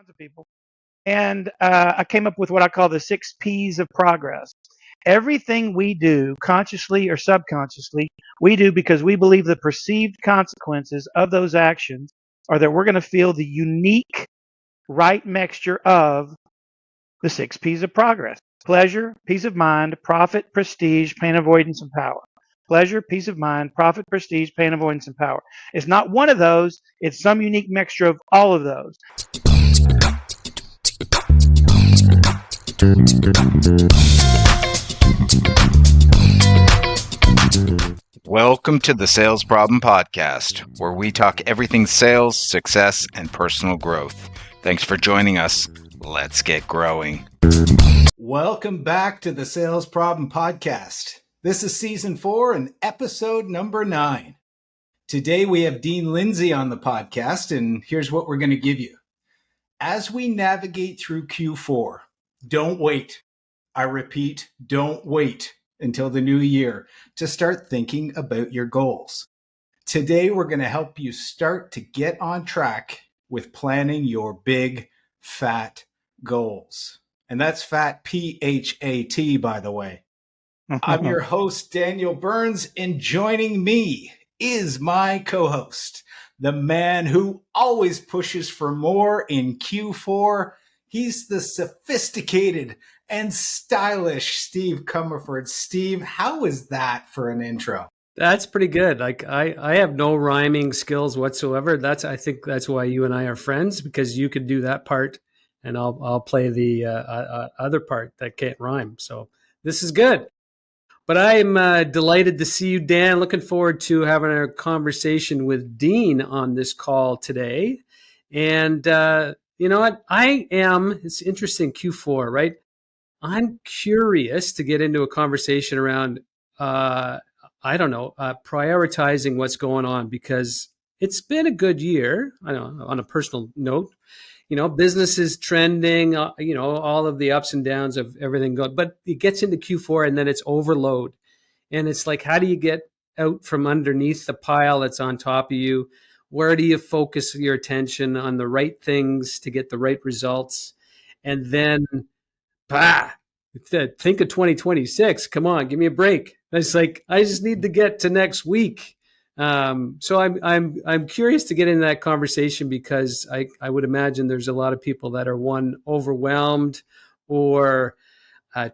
of people. And I came up with what I call the 6 P's of progress. Everything we do, consciously or subconsciously, we do because we believe the perceived consequences of those actions are that we're going to feel the unique right mixture of the 6 P's of progress: pleasure, peace of mind, profit, prestige, pain avoidance, and power. Pleasure, peace of mind, profit, prestige, pain avoidance, and power. It's not one of those, it's some unique mixture of all of those. Welcome to the Sales Problem Podcast, where we talk everything sales, success, and personal growth. Thanks for joining us. Let's get growing. Welcome back to the Sales Problem Podcast. This is season 4 and episode number 9. Today we have Dean Lindsay on the podcast, and here's what we're going to give you. As we navigate through Q4, don't wait. I repeat, don't wait until the new year to start thinking about your goals. Today, we're going to help you start to get on track with planning your big, fat goals. And that's fat, PHAT, by the way. I'm your host, Daniel Burns, and joining me is my co-host, the man who always pushes for more in Q4. He's the sophisticated and stylish Steve Comerford. Steve, how is that for an intro? That's pretty good. Like I have no rhyming skills whatsoever. I think that's why you and I are friends, because you could do that part and I'll play the other part that can't rhyme. So this is good. But I'm delighted to see you, Dan. Looking forward to having a conversation with Dean on this call today. And you know what? It's interesting, Q4, right? I'm curious to get into a conversation around, prioritizing what's going on, because it's been a good year. I don't know, on a personal note, business is trending, all of the ups and downs of everything going, but it gets into Q4 and then it's overload. And it's like, how do you get out from underneath the pile that's on top of you? Where do you focus your attention on the right things to get the right results? And then, think of 2026. Come on, give me a break. It's like, I just need to get to next week. So I'm curious to get into that conversation, because I would imagine there's a lot of people that are overwhelmed or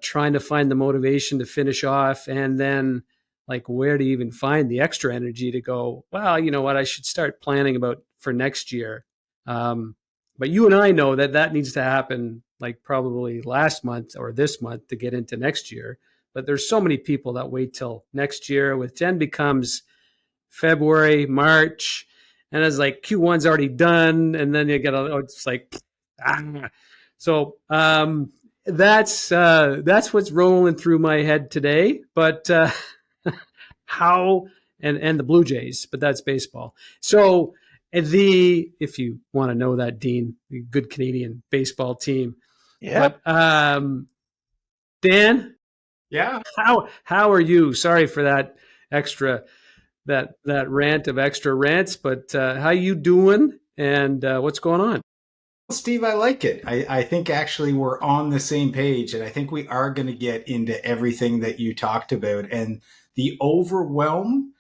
trying to find the motivation to finish off, and then like, where to even find the extra energy to go, well, you know what, I should start planning about for next year. But you and I know that needs to happen like probably last month or this month to get into next year. But there's so many people that wait till next year, with then becomes February, March, and it's like Q1's already done, and then you get it's like, So that's what's rolling through my head today. But how and the Blue Jays, but that's baseball. So if you want to know that, Dean, the good Canadian baseball team. Yeah. But Dan, Yeah. How are you? Sorry for that extra that rant of extra rants, but how you doing, and what's going on? Steve, I like it. I think actually we're on the same page, and I think we are going to get into everything that you talked about. And the overwhelm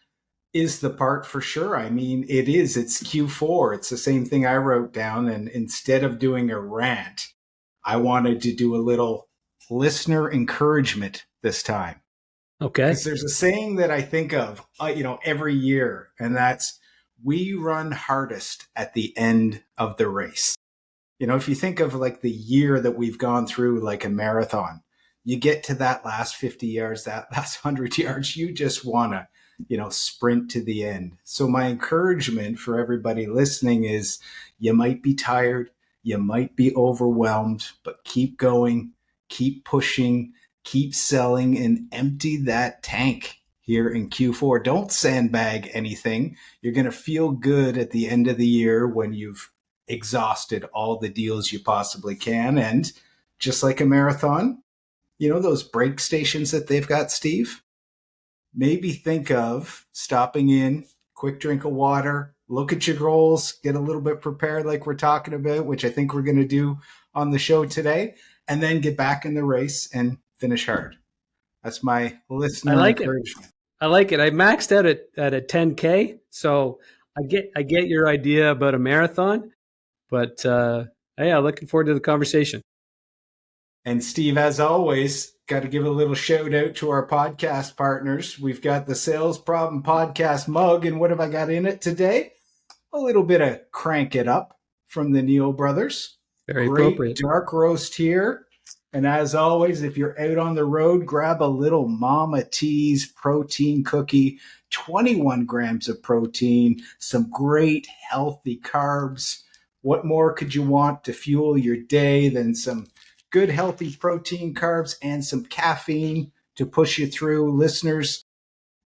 is the part for sure. I mean, it's Q4. It's the same thing I wrote down. And instead of doing a rant, I wanted to do a little listener encouragement this time. Okay. Because there's a saying that I think of, every year, and that's, we run hardest at the end of the race. If you think of like the year that we've gone through, like a marathon, you get to that last 50 yards, that last 100 yards, you just want to, sprint to the end. So my encouragement for everybody listening is, you might be tired, you might be overwhelmed, but keep going, keep pushing, keep selling, and empty that tank here in Q4. Don't sandbag anything. You're going to feel good at the end of the year when you've exhausted all the deals you possibly can. And just like a marathon, those break stations that they've got, Steve, maybe think of stopping in, quick drink of water, look at your goals, get a little bit prepared like we're talking about, which I think we're going to do on the show today, and then get back in the race and finish hard. That's my listener I like it. encouragement. I like it. I maxed out at a 10K, so I get your idea about a marathon, but yeah, looking forward to the conversation. And Steve, as always, got to give a little shout out to our podcast partners. We've got the Sales Problem Podcast mug, and what have I got in it today? A little bit of Crank It Up from the Neal brothers. Very Great appropriate. dark roast here. And as always, if you're out on the road, grab a little Mama T's protein cookie, 21 grams of protein, some great healthy carbs. What more could you want to fuel your day than some good healthy protein, carbs, and some caffeine to push you through? Listeners,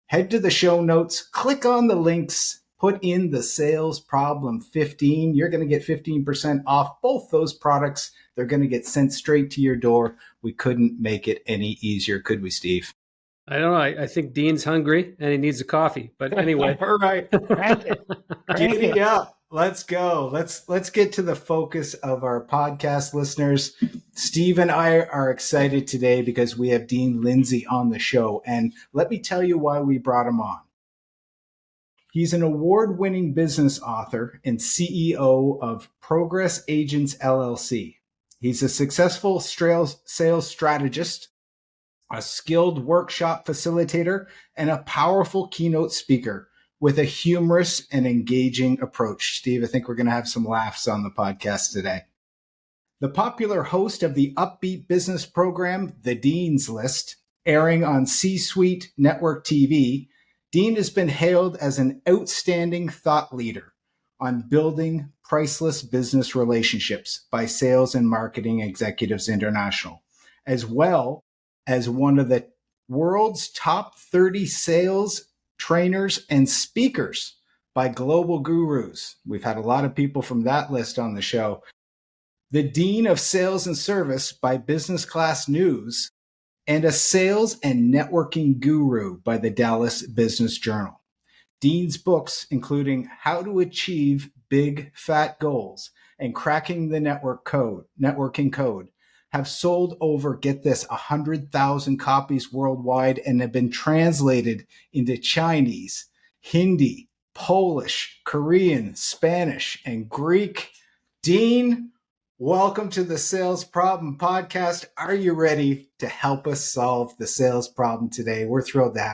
head to the show notes, click on the links, put in the sales problem 15. You're going to get 15% off both those products. They're going to get sent straight to your door. We couldn't make it any easier, could we, Steve? I don't know. I think Dean's hungry and he needs a coffee. But anyway. All right. Giddy up. Let's go. Let's get to the focus of our podcast, listeners. Steve and I are excited today because we have Dean Lindsay on the show. And let me tell you why we brought him on. He's an award-winning business author and CEO of Progress Agents LLC. He's a successful sales strategist, a skilled workshop facilitator, and a powerful keynote speaker with a humorous and engaging approach. Steve, I think we're going to have some laughs on the podcast today. The popular host of the upbeat business program, The Dean's List, airing on C-Suite Network TV, Dean has been hailed as an outstanding thought leader on building priceless business relationships by Sales and Marketing Executives International, as well as one of the world's top 30 sales trainers and speakers by Global Gurus. We've had a lot of people from that list on the show. The Dean of Sales and Service by Business Class News, and a sales and networking guru by the Dallas Business Journal. Dean's books, including How to Achieve Big Fat Goals and Cracking the Networking Code, have sold over, get this, 100,000 copies worldwide and have been translated into Chinese, Hindi, Polish, Korean, Spanish, and Greek. Dean, welcome to the Sales Problem Podcast. Are you ready to help us solve the sales problem today? We're thrilled to have you.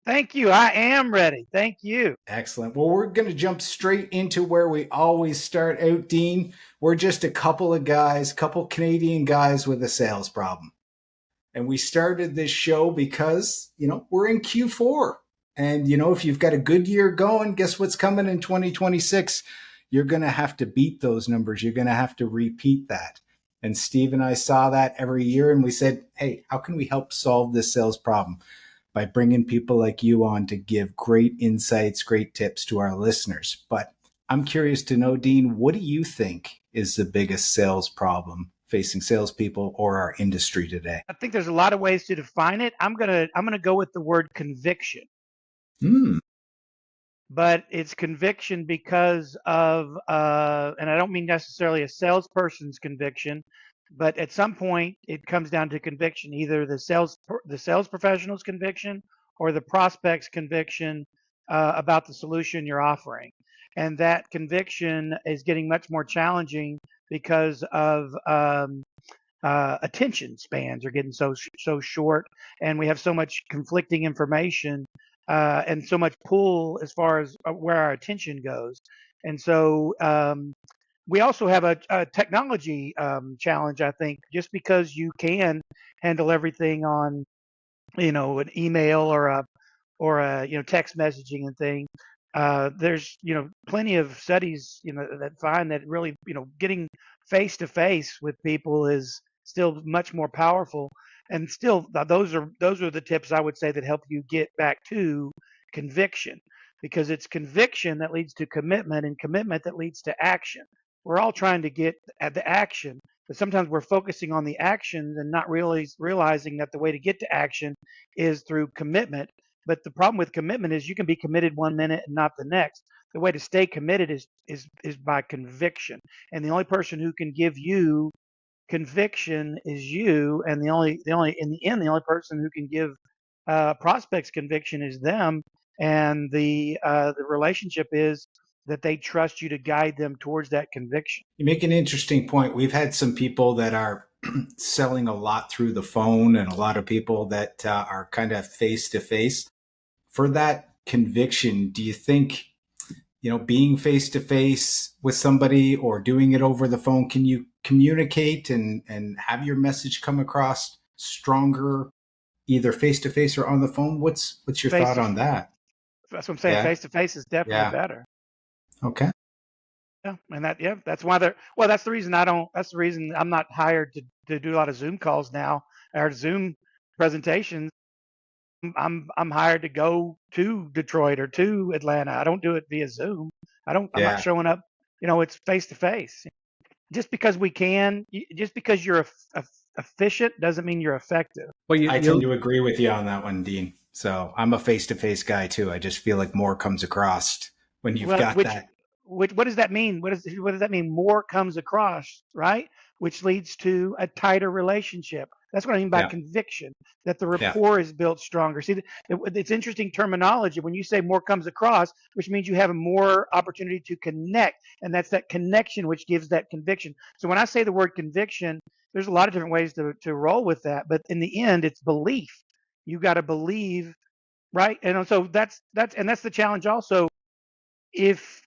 Thank you. I am ready. Thank you. Excellent. Well, we're going to jump straight into where we always start out, Dean. We're just a couple Canadian guys with a sales problem. And we started this show because, we're in Q4. And, if you've got a good year going, guess what's coming in 2026? You're going to have to beat those numbers. You're going to have to repeat that. And Steve and I saw that every year. And we said, hey, how can we help solve this sales problem? By bringing people like you on to give great insights, great tips to our listeners. But I'm curious to know, Dean, what do you think is the biggest sales problem facing salespeople or our industry today? I think there's a lot of ways to define it. I'm gonna go with the word conviction. But it's conviction because of, and I don't mean necessarily a salesperson's conviction, but at some point it comes down to conviction, either the sales professional's conviction or the prospect's conviction about the solution you're offering. And that conviction is getting much more challenging because of attention spans are getting so short, and we have so much conflicting information and so much pull as far as where our attention goes. And so we also have a technology challenge, I think, just because you can handle everything on, an email or a text messaging and thing. There's, plenty of studies, that find that really, getting face to face with people is still much more powerful. And still, those are the tips I would say that help you get back to conviction, because it's conviction that leads to commitment, and commitment that leads to action. We're all trying to get at the action, but sometimes we're focusing on the actions and not really realizing that the way to get to action is through commitment. But the problem with commitment is you can be committed one minute and not the next. the way to stay committed is by conviction. And the only person who can give you conviction is you, and the only in the end, the only person who can give prospects conviction is them. And the relationship is that they trust you to guide them towards that conviction. You make an interesting point. We've had some people that are selling a lot through the phone, and a lot of people that are kind of face to face. For that conviction, do you think, being face to face with somebody or doing it over the phone, can you communicate and have your message come across stronger, either face to face or on the phone? What's your Face thought to on that? That's what I'm saying. Yeah. Face to face is definitely Yeah. better. Okay. Yeah, and that's why that's the reason that's the reason I'm not hired to do a lot of Zoom calls now or Zoom presentations. I'm hired to go to Detroit or to Atlanta. I don't do it via Zoom. I'm not Yeah. showing up. It's face to face. Just because we can, just because you're efficient doesn't mean you're effective. Well, I tend to agree with you on that one, Dean. So I'm a face to face guy too. I just feel like more comes across when you've got that. What does that mean? What does that mean? More comes across, right? Which leads to a tighter relationship. That's what I mean by conviction, that the rapport is built stronger. See, it's interesting terminology. When you say more comes across, which means you have more opportunity to connect. And that's that connection which gives that conviction. So when I say the word conviction, there's a lot of different ways to roll with that. But in the end, it's belief. You got to believe, right? And so that's the challenge also. If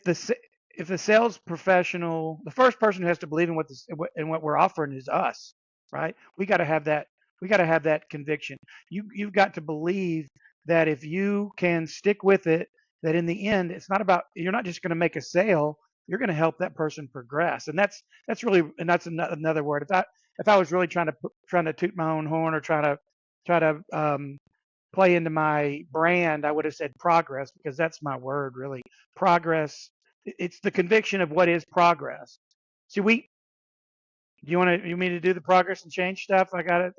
the sales professional, the first person who has to believe in what we're offering is us, right? We got to have that conviction. You've got to believe that if you can stick with it, that in the end, it's not about, you're not just going to make a sale, you're going to help that person progress. And that's another word. If I was really trying to toot my own horn or try to play into my brand, I would have said progress, because that's my word, really. Progress. It's the conviction of what is progress. See, you want me to do the progress and change stuff? I got it.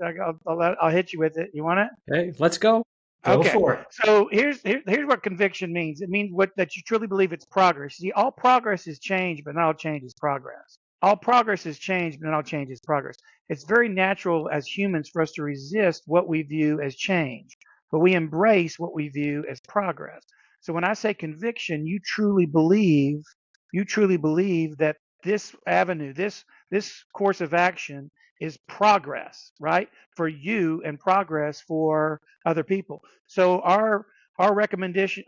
I'll hit you with it. You want it? Hey, let's go. Go for it. So here's what conviction means. It means that you truly believe it's progress. See, all progress is change, but not all change is progress. All progress is change, but not all change is progress. It's very natural as humans for us to resist what we view as change, but we embrace what we view as progress. So when I say conviction, you truly believe that this avenue, this course of action is progress, right? For you, and progress for other people. So our recommendations,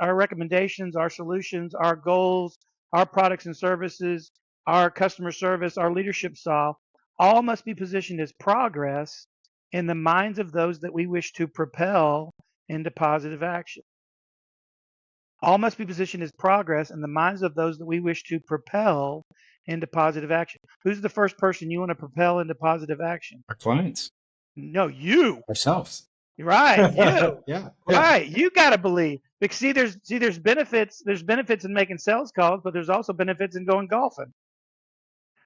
our solutions, our goals, our products and services, our customer service, our leadership style, all must be positioned as progress in the minds of those that we wish to propel into positive action. All must be positioned as progress in the minds of those that we wish to propel into positive action. Who's the first person you want to propel into positive action? Our clients. No, you. Ourselves. Right, you. Yeah. Right, you got to believe. Because there's benefits. There's benefits in making sales calls, but there's also benefits in going golfing.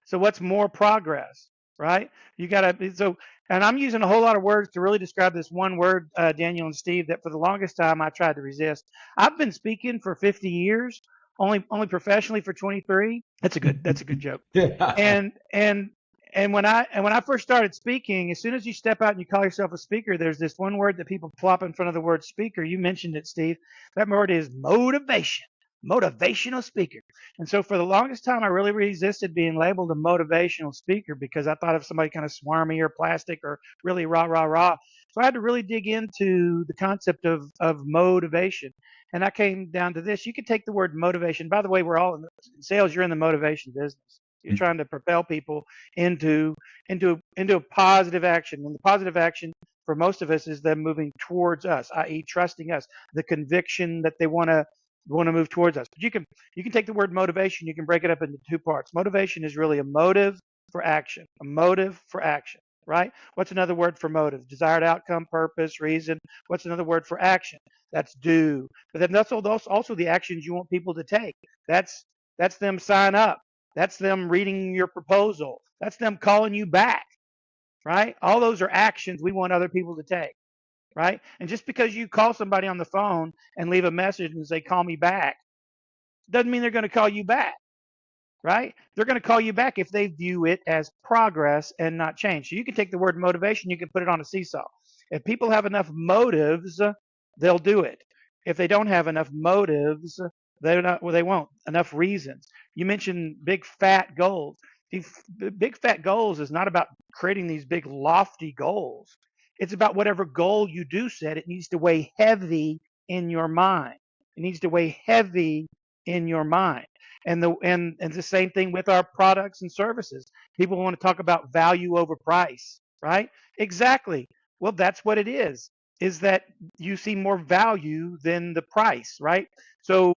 So what's more progress, right? You got to and I'm using a whole lot of words to really describe this one word, Daniel and Steve, that for the longest time I tried to resist. I've been speaking for 50 years, only professionally for 23. That's a good joke. Yeah. And when I first started speaking, as soon as you step out and you call yourself a speaker, there's this one word that people plop in front of the word speaker. You mentioned it, Steve. That word is motivation. Motivational speaker. And so for the longest time, I really resisted being labeled a motivational speaker, because I thought of somebody kind of swarmy or plastic or really rah, rah, rah. So I had to really dig into the concept of motivation. And I came down to this. You could take the word motivation. By the way, we're all in sales. You're in the motivation business. You're trying to propel people into a positive action. And the positive action for most of us is them moving towards us, i.e. trusting us, the conviction that they want to move towards us. But you can take the word motivation, you can break it up into two parts. Motivation is really a motive for action. A motive for action, right? What's another word for motive? Desired outcome, purpose, reason. What's another word for action? That's do. But then that's also the actions you want people to take. That's them sign up. That's them reading your proposal. That's them calling you back, right? All those are actions we want other people to take. Right? And just because you call somebody on the phone and leave a message and say, call me back, doesn't mean they're going to call you back, right? They're going to call you back if they view it as progress and not change. So you can take the word motivation, you can put it on a seesaw. If people have enough motives, they'll do it. If they don't have enough motives, they won't. Enough reasons. You mentioned big fat goals. Big fat goals is not about creating these big lofty goals. It's about whatever goal you do set, it needs to weigh heavy in your mind. It needs to weigh heavy in your mind. And the same thing with our products and services. People want to talk about value over price, right? Exactly. Well, that's what it is that you see more value than the price, right? So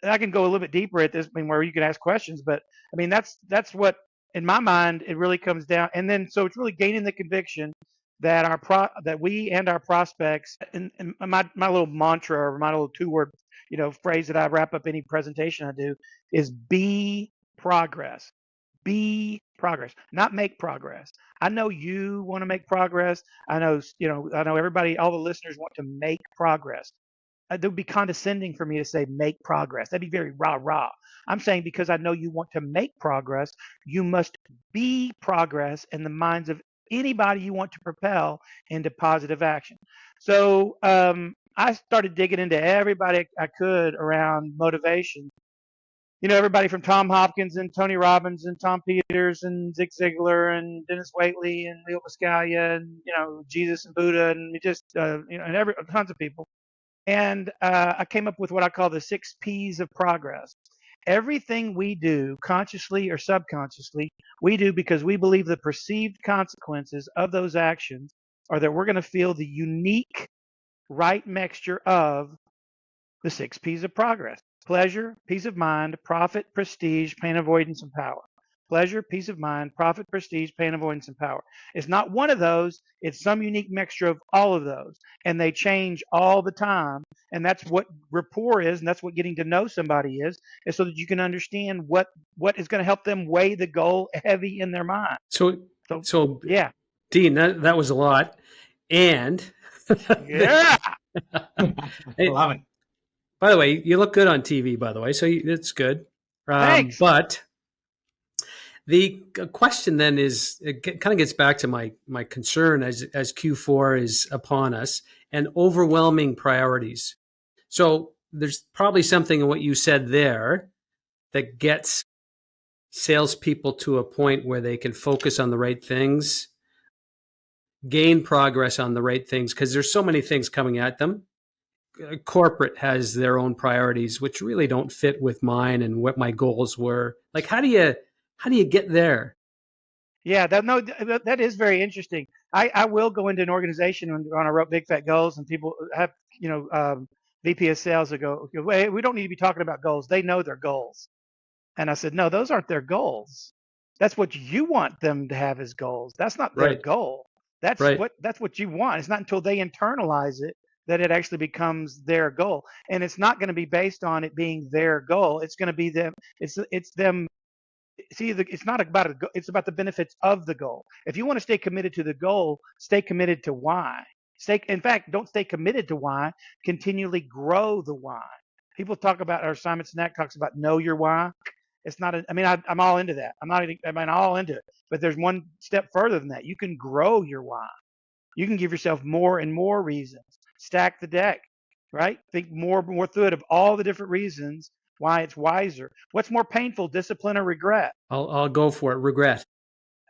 I can go a little bit deeper at this, where you can ask questions, but I mean, that's what, in my mind, it really comes down. And then, so it's really gaining the conviction that that we and our prospects, and my little mantra, or my little 2-word, phrase that I wrap up any presentation I do, is be progress. Be progress, not make progress. I know you want to make progress. I know everybody, all the listeners want to make progress. It would be condescending for me to say make progress. That'd be very rah rah. I'm saying, because I know you want to make progress, you must be progress in the minds of anybody you want to propel into positive action. So I started digging into everybody I could around motivation. Everybody from Tom Hopkins and Tony Robbins and Tom Peters and Zig Ziglar and Dennis Waitley and Leo Pascalia and Jesus and Buddha and just and tons of people. And I came up with what I call the 6 P's of progress. Everything we do, consciously or subconsciously, we do because we believe the perceived consequences of those actions are that we're going to feel the unique right mixture of the 6 P's of progress: pleasure, peace of mind, profit, prestige, pain avoidance, and power. Pleasure, peace of mind, profit, prestige, pain avoidance, and power. It's not one of those. It's some unique mixture of all of those. And they change all the time. And that's what rapport is, and that's what getting to know somebody is so that you can understand what is going to help them weigh the goal heavy in their mind. So yeah. Dean, that was a lot. And yeah. I love it. By the way, you look good on TV, by the way, so it's good. Thanks. But the question then is, it kind of gets back to my concern as Q4 is upon us, and overwhelming priorities. So there's probably something in what you said there that gets salespeople to a point where they can focus on the right things, gain progress on the right things, because there's so many things coming at them. Corporate has their own priorities, which really don't fit with mine and what my goals were. Like, how do you get there? Yeah, that is very interesting. I will go into an organization when I wrote Big Fat Goals, and people have, VP of sales that go, "Wait, we don't need to be talking about goals. They know their goals." And I said, "No, those aren't their goals. That's what you want them to have as goals. That's not their goal. That's what you want. It's not until they internalize it that it actually becomes their goal. And it's not going to be based on it being their goal. It's going to be them. It's them. See, it's not about it's about the benefits of the goal. If you want to stay committed to the goal, stay committed to why. In fact, don't stay committed to why. Continually grow the why. People talk about, or Simon Sinek talks about, know your why. It's not. I'm all into that. I'm all into it. But there's one step further than that. You can grow your why. You can give yourself more and more reasons. Stack the deck, right? Think more through it of all the different reasons why it's wiser. What's more painful, discipline or regret? I'll go for it. Regret.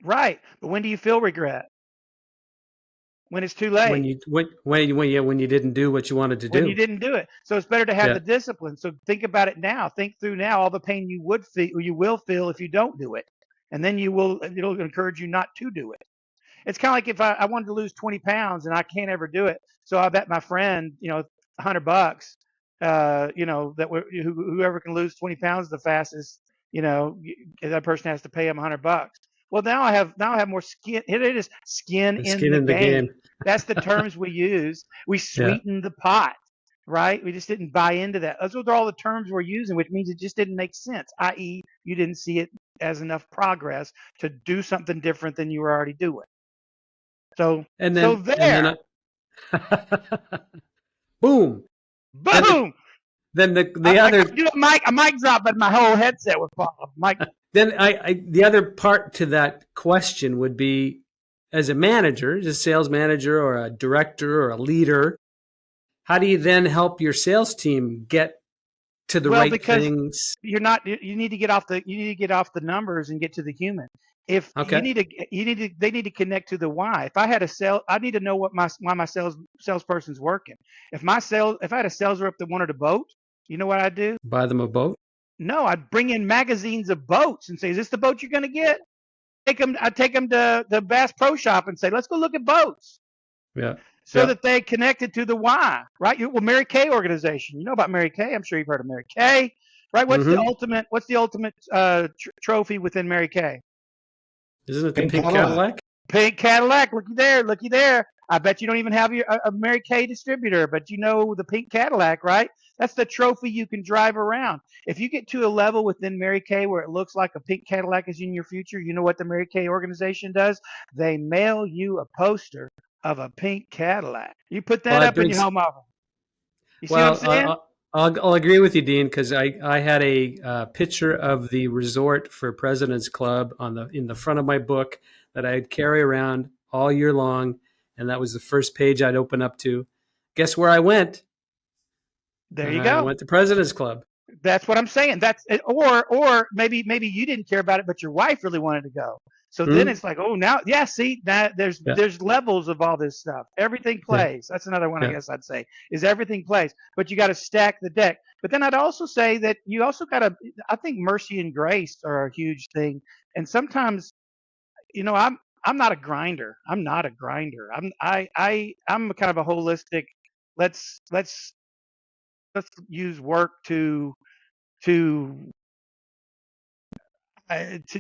Right. But when do you feel regret? When it's too late. When you didn't do what you wanted to do. When you didn't do it. So it's better to have the discipline. So think about it now. Think through now all the pain you will feel if you don't do it. And then it'll encourage you not to do it. It's kind of like if I wanted to lose 20 pounds and I can't ever do it. So I bet my friend, $100, whoever can lose 20 pounds the fastest, that person has to pay him $100. Well, now I have more skin. It is skin in the game. That's the terms we use. We sweeten the pot, right? We just didn't buy into that. Those are all the terms we're using, which means it just didn't make sense, i.e. you didn't see it as enough progress to do something different than you were already doing. So there. Boom. Boom. then I other could do a mic drop, but my whole headset would fall off. then the other part to that question would be, as a manager, as a sales manager or a director or a leader, how do you then help your sales team get to the right because things? you need to get off the numbers and get to the human. If Okay. they need to connect to the why. If I had I need to know why my salesperson's working. If I had a sales rep that wanted a boat, you know what I'd do? Buy them a boat? No, I'd bring in magazines of boats and say, "Is this the boat you're going to get?" I'd take them to the Bass Pro Shop and say, "Let's go look at boats." Yeah. So that they connected to the why, right? Well, Mary Kay organization. You know about Mary Kay. I'm sure you've heard of Mary Kay, right? What's the ultimate trophy within Mary Kay? Isn't it the pink Cadillac? Pink Cadillac. Looky there. I bet you don't even have a Mary Kay distributor, but you know the pink Cadillac, right? That's the trophy you can drive around. If you get to a level within Mary Kay where it looks like a pink Cadillac is in your future, you know what the Mary Kay organization does? They mail you a poster of a pink Cadillac. You put that up in your home office. You see what I'm saying? I'll agree with you, Dean, because I had a picture of the resort for President's Club in the front of my book that I'd carry around all year long, and that was the first page I'd open up to. Guess where I went? There you go. I went to President's Club. That's what I'm saying. That's it. Or maybe you didn't care about it, but your wife really wanted to go. So then it's like, oh, now, yeah, see, there's levels of all this stuff. Everything plays. That's another one, I guess I'd say, is everything plays. But you got to stack the deck. But then I'd also say that you also got to, I think mercy and grace are a huge thing. And sometimes, I'm not a grinder. I'm not a grinder. I'm kind of a holistic, let's use work to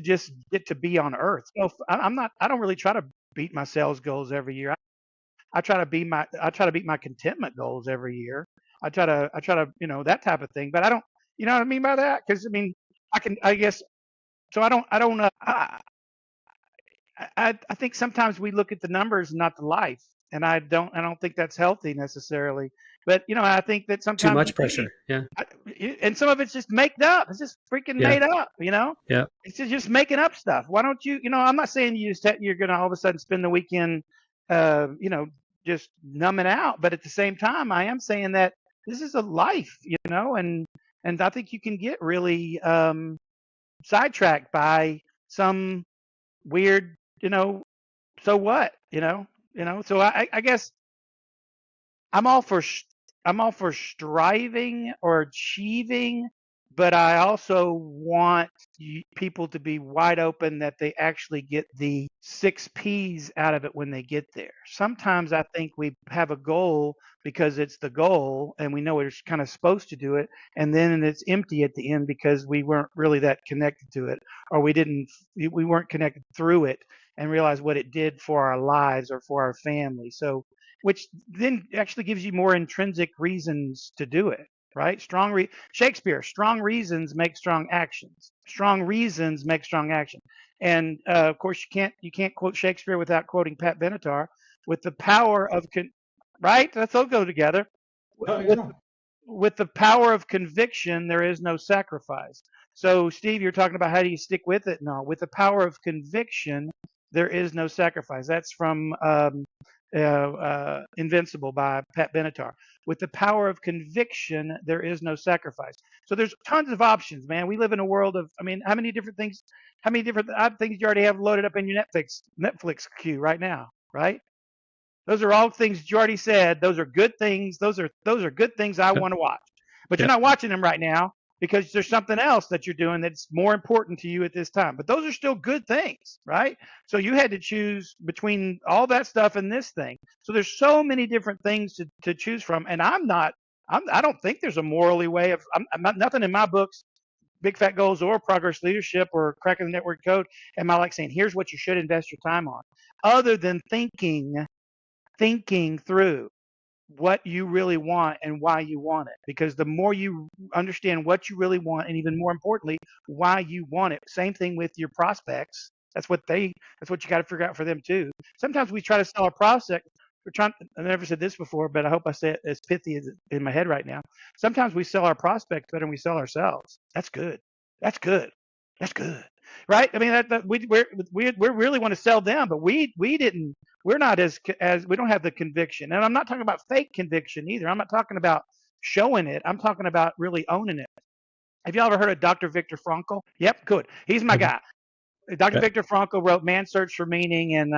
just get to be on earth. So I don't really try to beat my sales goals every year. I try to beat my contentment goals every year. I try to, that type of thing, but I don't, you know what I mean by that? Cause I guess, so I think sometimes we look at the numbers and not the life. And I don't think that's healthy necessarily. But I think that sometimes too much pressure. And some of it's just made up. It's just freaking made up. Yeah. It's just making up stuff. Why don't you? I'm not saying you're gonna all of a sudden spend the weekend, just numbing out. But at the same time, I am saying that this is a life, and I think you can get really sidetracked by some weird, so what, So I guess I'm all for striving or achieving, but I also want people to be wide open that they actually get the 6 P's out of it when they get there. Sometimes I think we have a goal because it's the goal and we know we're kind of supposed to do it, and then it's empty at the end because we weren't really that connected to it, or we weren't connected through it and realize what it did for our lives or for our family. So, which then actually gives you more intrinsic reasons to do it, right? Shakespeare, strong reasons make strong actions. Strong reasons make strong action. And of course, you can't quote Shakespeare without quoting Pat Benatar. With the power of right? Let's all go together. With the power of conviction, there is no sacrifice. So, Steve, you're talking about how do you stick with it? No, with the power of conviction, there is no sacrifice. That's from Invincible by Pat Benatar. With the power of conviction, there is no sacrifice. So there's tons of options, man. We live in a world of, how many different things you already have loaded up in your Netflix queue right now, right? Those are all things you already said. Those are good things. Those are good things I want to watch. But you're not watching them right now because there's something else that you're doing that's more important to you at this time. But those are still good things, right? So you had to choose between all that stuff and this thing. So there's so many different things to choose from. And I don't think there's a morally way of, nothing in my books, Big Fat Goals or Progress Leadership or Cracking the Network Code, am I like saying, here's what you should invest your time on, other than thinking through what you really want and why you want it. Because the more you understand what you really want, and even more importantly, why you want it. Same thing with your prospects. That's what you got to figure out for them too. Sometimes we try to sell a we're trying. I never said this before, but I hope I say it as pithy as in my head right now. Sometimes we sell our prospects better than we sell ourselves. That's good. That's good. That's good. Right? I mean, we really want to sell them, but we didn't. We're not as we don't have the conviction, and I'm not talking about fake conviction either. I'm not talking about showing it. I'm talking about really owning it. Have y'all ever heard of Dr. Viktor Frankl? Yep, good. He's my guy. Dr. Viktor Frankl wrote Man's Search for Meaning, and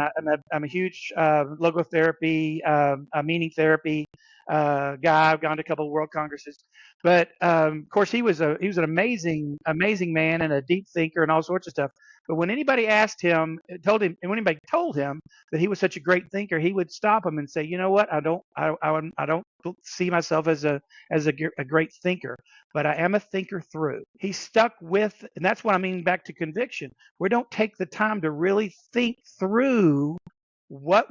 I'm a huge logotherapy, meaning therapy guy. I've gone to a couple of world congresses, but of course he was an amazing man and a deep thinker and all sorts of stuff. But when anybody asked him, when anybody told him that he was such a great thinker, he would stop him and say, "You know what? I don't see myself as a great thinker, but I am a thinker through." He stuck with, and that's what I mean back to conviction. We don't take the time to really think through what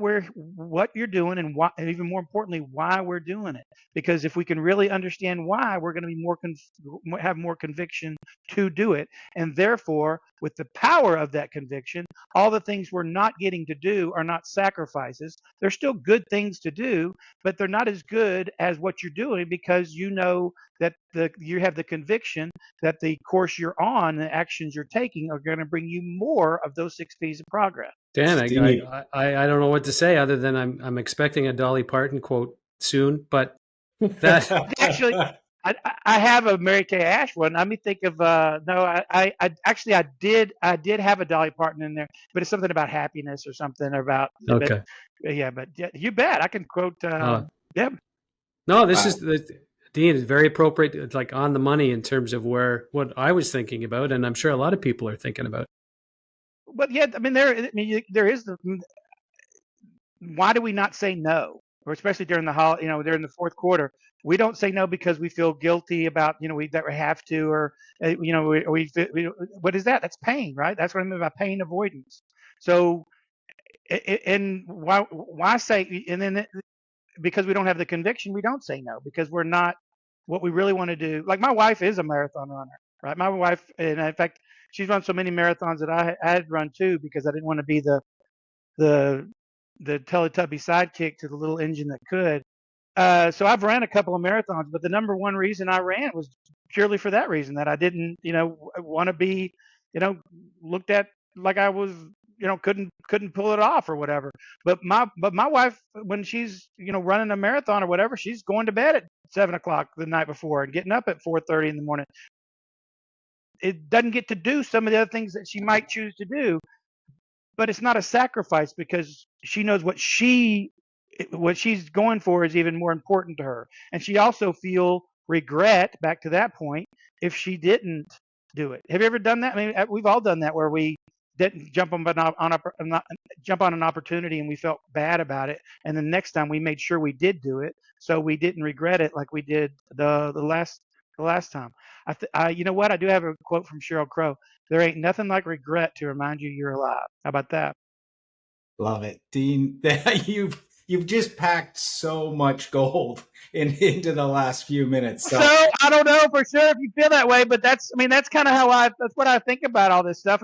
you're doing, and why, and even more importantly, why we're doing it. Because if we can really understand why, we're going to be have more conviction to do it, and therefore, with the power of that conviction, all the things we're not getting to do are not sacrifices. They're still good things to do, but they're not as good as what you're doing, because you know that you have the conviction that the course you're on, the actions you're taking, are going to bring you more of those 6 P's of progress. Dan, I don't know what to say other than I'm expecting a Dolly Parton quote soon, but that actually, I have a Mary Kay Ash one. Let me think of no, I did have a Dolly Parton in there, but it's something about happiness or something about. okay. But yeah, you bet I can quote. Yeah. No, this is Dean is very appropriate. It's like on the money in terms of what I was thinking about, and I'm sure a lot of people are thinking about. But yeah, I mean, there is why do we not say no? Or especially during during the fourth quarter, we don't say no because we feel guilty about, that we have to, or, what is that? That's pain, right? That's what I mean by pain avoidance. So, and why say, and then because we don't have the conviction, we don't say no, because we're not what we really want to do. Like my wife is a marathon runner, right? My wife, and in fact, she's run so many marathons that I had run too, because I didn't want to be the Teletubby sidekick to the little engine that could. So I've ran a couple of marathons, but the number one reason I ran was purely for that reason, that I didn't, want to be, looked at like I was, couldn't pull it off or whatever. But my wife, when she's, running a marathon or whatever, she's going to bed at 7:00 the night before and getting up at 4:30 in the morning. It doesn't get to do some of the other things that she might choose to do, but it's not a sacrifice, because she knows what she's going for is even more important to her. And she also feel regret, back to that point, if she didn't do it. Have you ever done that? I mean, we've all done that, where we didn't jump on an opportunity and we felt bad about it, and the next time we made sure we did do it, so we didn't regret it like we did the last time. You know what? I do have a quote from Sheryl Crow. There ain't nothing like regret to remind you you're alive. How about that? Love it, Dean. You've just packed so much gold into the last few minutes. So I don't know for sure if you feel that way, but that's kind of that's what I think about all this stuff.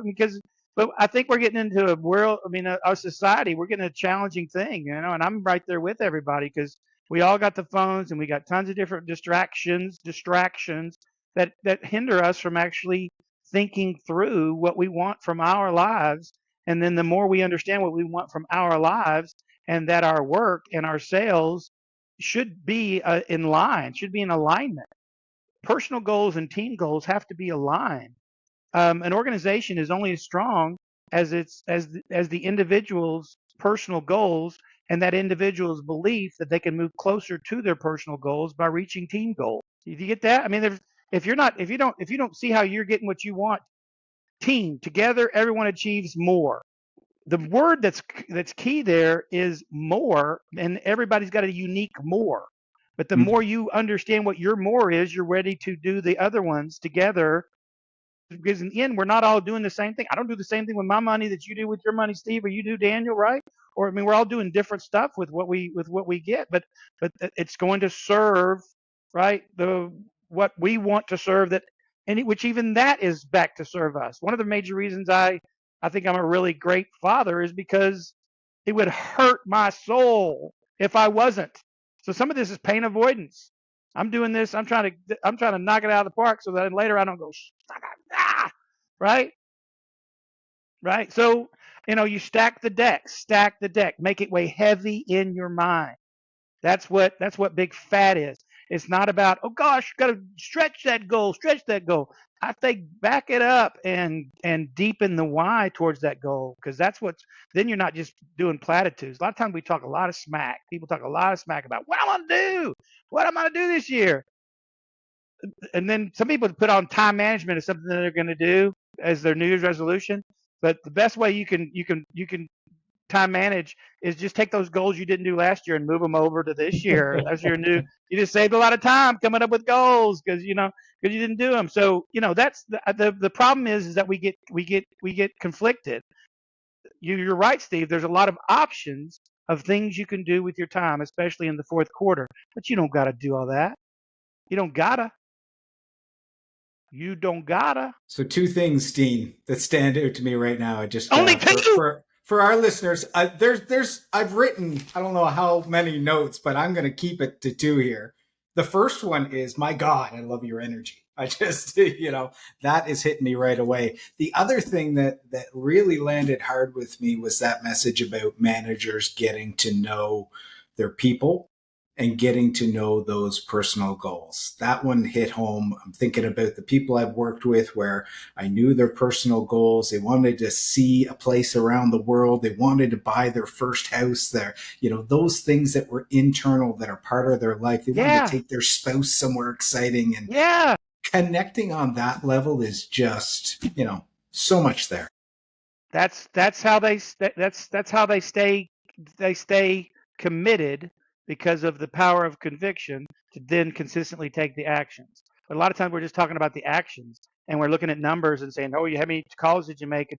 But I think we're getting into a world. Our society, we're getting a challenging thing, and I'm right there with everybody, because we all got the phones and we got tons of different distractions that hinder us from actually thinking through what we want from our lives. And then the more we understand what we want from our lives, and that our work and our sales should be in line, should be in alignment. Personal goals and team goals have to be aligned. An organization is only as strong as the individual's personal goals, and that individual's belief that they can move closer to their personal goals by reaching team goals. Do you get that? I mean, if you don't see how you're getting what you want, team together, everyone achieves more. The word that's key there is more, and everybody's got a unique more. But the more you understand what your more is, you're ready to do the other ones together. Because in the end, we're not all doing the same thing. I don't do the same thing with my money that you do with your money, Steve, or you do, Daniel, right? Or we're all doing different stuff with what we get, but it's going to serve, right, what we want to serve, which even that is back to serve us. One of the major reasons I think I'm a really great father is because it would hurt my soul if I wasn't. So some of this is pain avoidance. I'm doing this. I'm trying to knock it out of the park so that later I don't go, right? Right. So, you stack the deck, make it weigh heavy in your mind. That's what big PHAT is. It's not about, oh gosh, got to stretch that goal. I think back it up and deepen the why towards that goal, because then you're not just doing platitudes. A lot of times we talk a lot of smack. People talk a lot of smack about what I'm going to do this year. And then some people put on time management as something that they're going to do as their New Year's resolution. But the best way you can time manage is just take those goals you didn't do last year and move them over to this year. That's your new. You just saved a lot of time coming up with goals because you didn't do them. So that's the problem is that we get conflicted. You're right, Steve. There's a lot of options of things you can do with your time, especially in the fourth quarter. But you don't got to do all that. You don't gotta. You don't gotta. So two things, Dean, that stand out to me right now. I just Only two. For our listeners, I've written I don't know how many notes, but I'm going to keep it to two here. The first one is, my God, I love your energy. I just that is hitting me right away. The other thing that really landed hard with me was that message about managers getting to know their people and getting to know those personal goals. That one hit home. I'm thinking about the people I've worked with where I knew their personal goals. They wanted to see a place around the world. They wanted to buy their first house there. Those things that were internal, that are part of their life. They wanted to take their spouse somewhere exciting, and connecting on that level is just, so much there. That's how they stay committed, because of the power of conviction to then consistently take the actions. But a lot of times we're just talking about the actions and we're looking at numbers and saying, oh, how many calls did you make?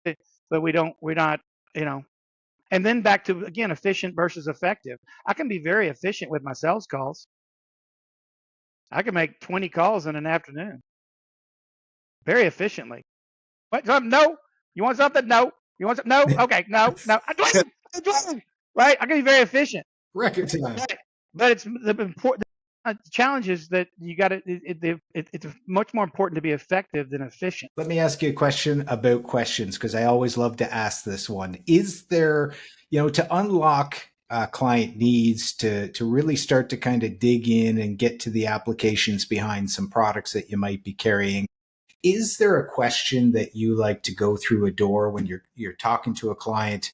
But we're not, and then back to, again, efficient versus effective. I can be very efficient with my sales calls. I can make 20 calls in an afternoon very efficiently. What? No. You want something? No. You want something? No. Okay. No. I'm doing. Right. I can be very efficient. Record time. But it's the important challenge is that you got to. It's much more important to be effective than efficient. Let me ask you a question about questions, because I always love to ask this one. Is there, to unlock client needs, to really start to kind of dig in and get to the applications behind some products that you might be carrying, is there a question that you like to go through a door when you're talking to a client?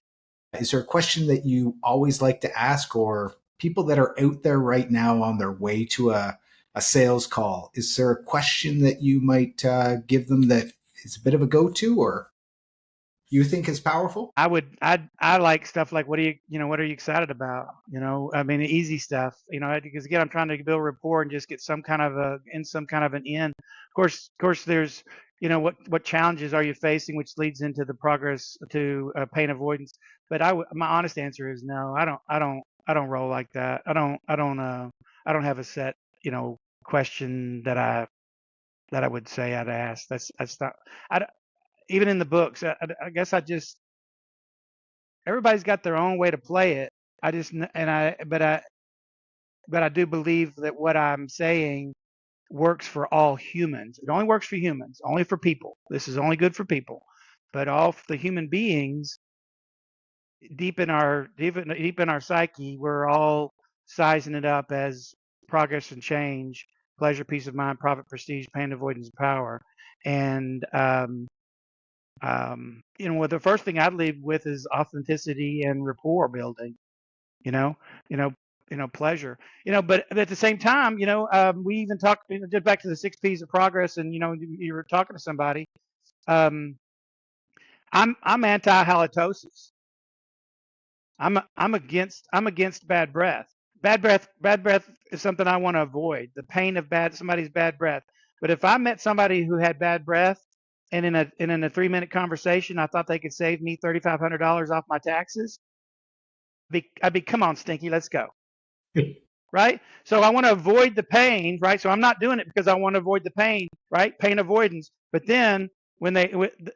Is there a question that you always like to ask, or people that are out there right now on their way to a sales call? Is there a question that you might give them that is a bit of a go-to, or you think is powerful? I like stuff like, what are you excited about? I mean, the easy stuff, because again, I'm trying to build rapport and just get some kind of an in. Of course, there's, what challenges are you facing, which leads into the progress to pain avoidance. But my honest answer is no. I don't roll like that. I don't have a set, question that I would say I'd ask. That's not. Even in the books, I guess everybody's got their own way to play it. But I do believe that what I'm saying works for all humans. It only works for humans, only for people. This is only good for people. But all the human beings, deep in our psyche, we're all sizing it up as progress and change, pleasure, peace of mind, profit, prestige, pain, avoidance, and power. And the first thing I'd leave with is authenticity and rapport building. Pleasure. But at the same time, we even talked, just back to the 6 P's of progress, and you were talking to somebody. I'm anti-halitosis. I'm against bad breath. Bad breath is something I want to avoid. The pain of somebody's bad breath. But if I met somebody who had bad breath, and in a 3-minute conversation, I thought they could save me $3,500 off my taxes, I'd be, come on, Stinky, let's go. Right? So I want to avoid the pain, right? So I'm not doing it because I want to avoid the pain, right? Pain avoidance. But then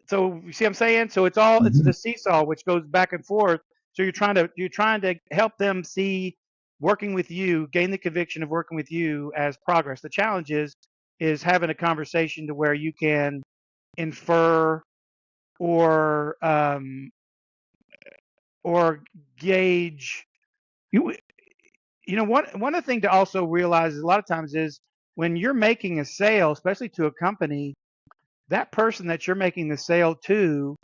so you see what I'm saying? So it's the seesaw, which goes back and forth. So you're trying to help them see working with you, gain the conviction of working with you as progress. The challenge is having a conversation to where you can infer or gauge. You one of the things to also realize is a lot of times is when you're making a sale, especially to a company, that person that you're making the sale to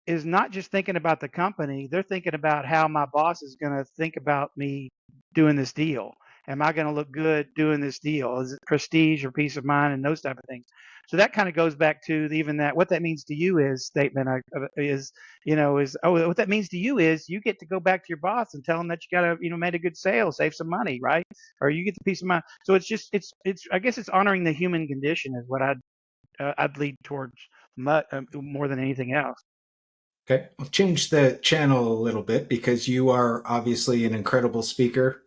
is not just thinking about the company. They're thinking about how my boss is going to think about me doing this deal. Am I going to look good doing this deal? Is it prestige or peace of mind and those type of things? So that kind of goes back to even that what that means to you is statement is what that means to you is you get to go back to your boss and tell them that you got to made a good sale, save some money, right? Or you get the peace of mind. So it's I guess it's honoring the human condition is what I'd lead towards more than anything else. Okay, I'll change the channel a little bit because you are obviously an incredible speaker.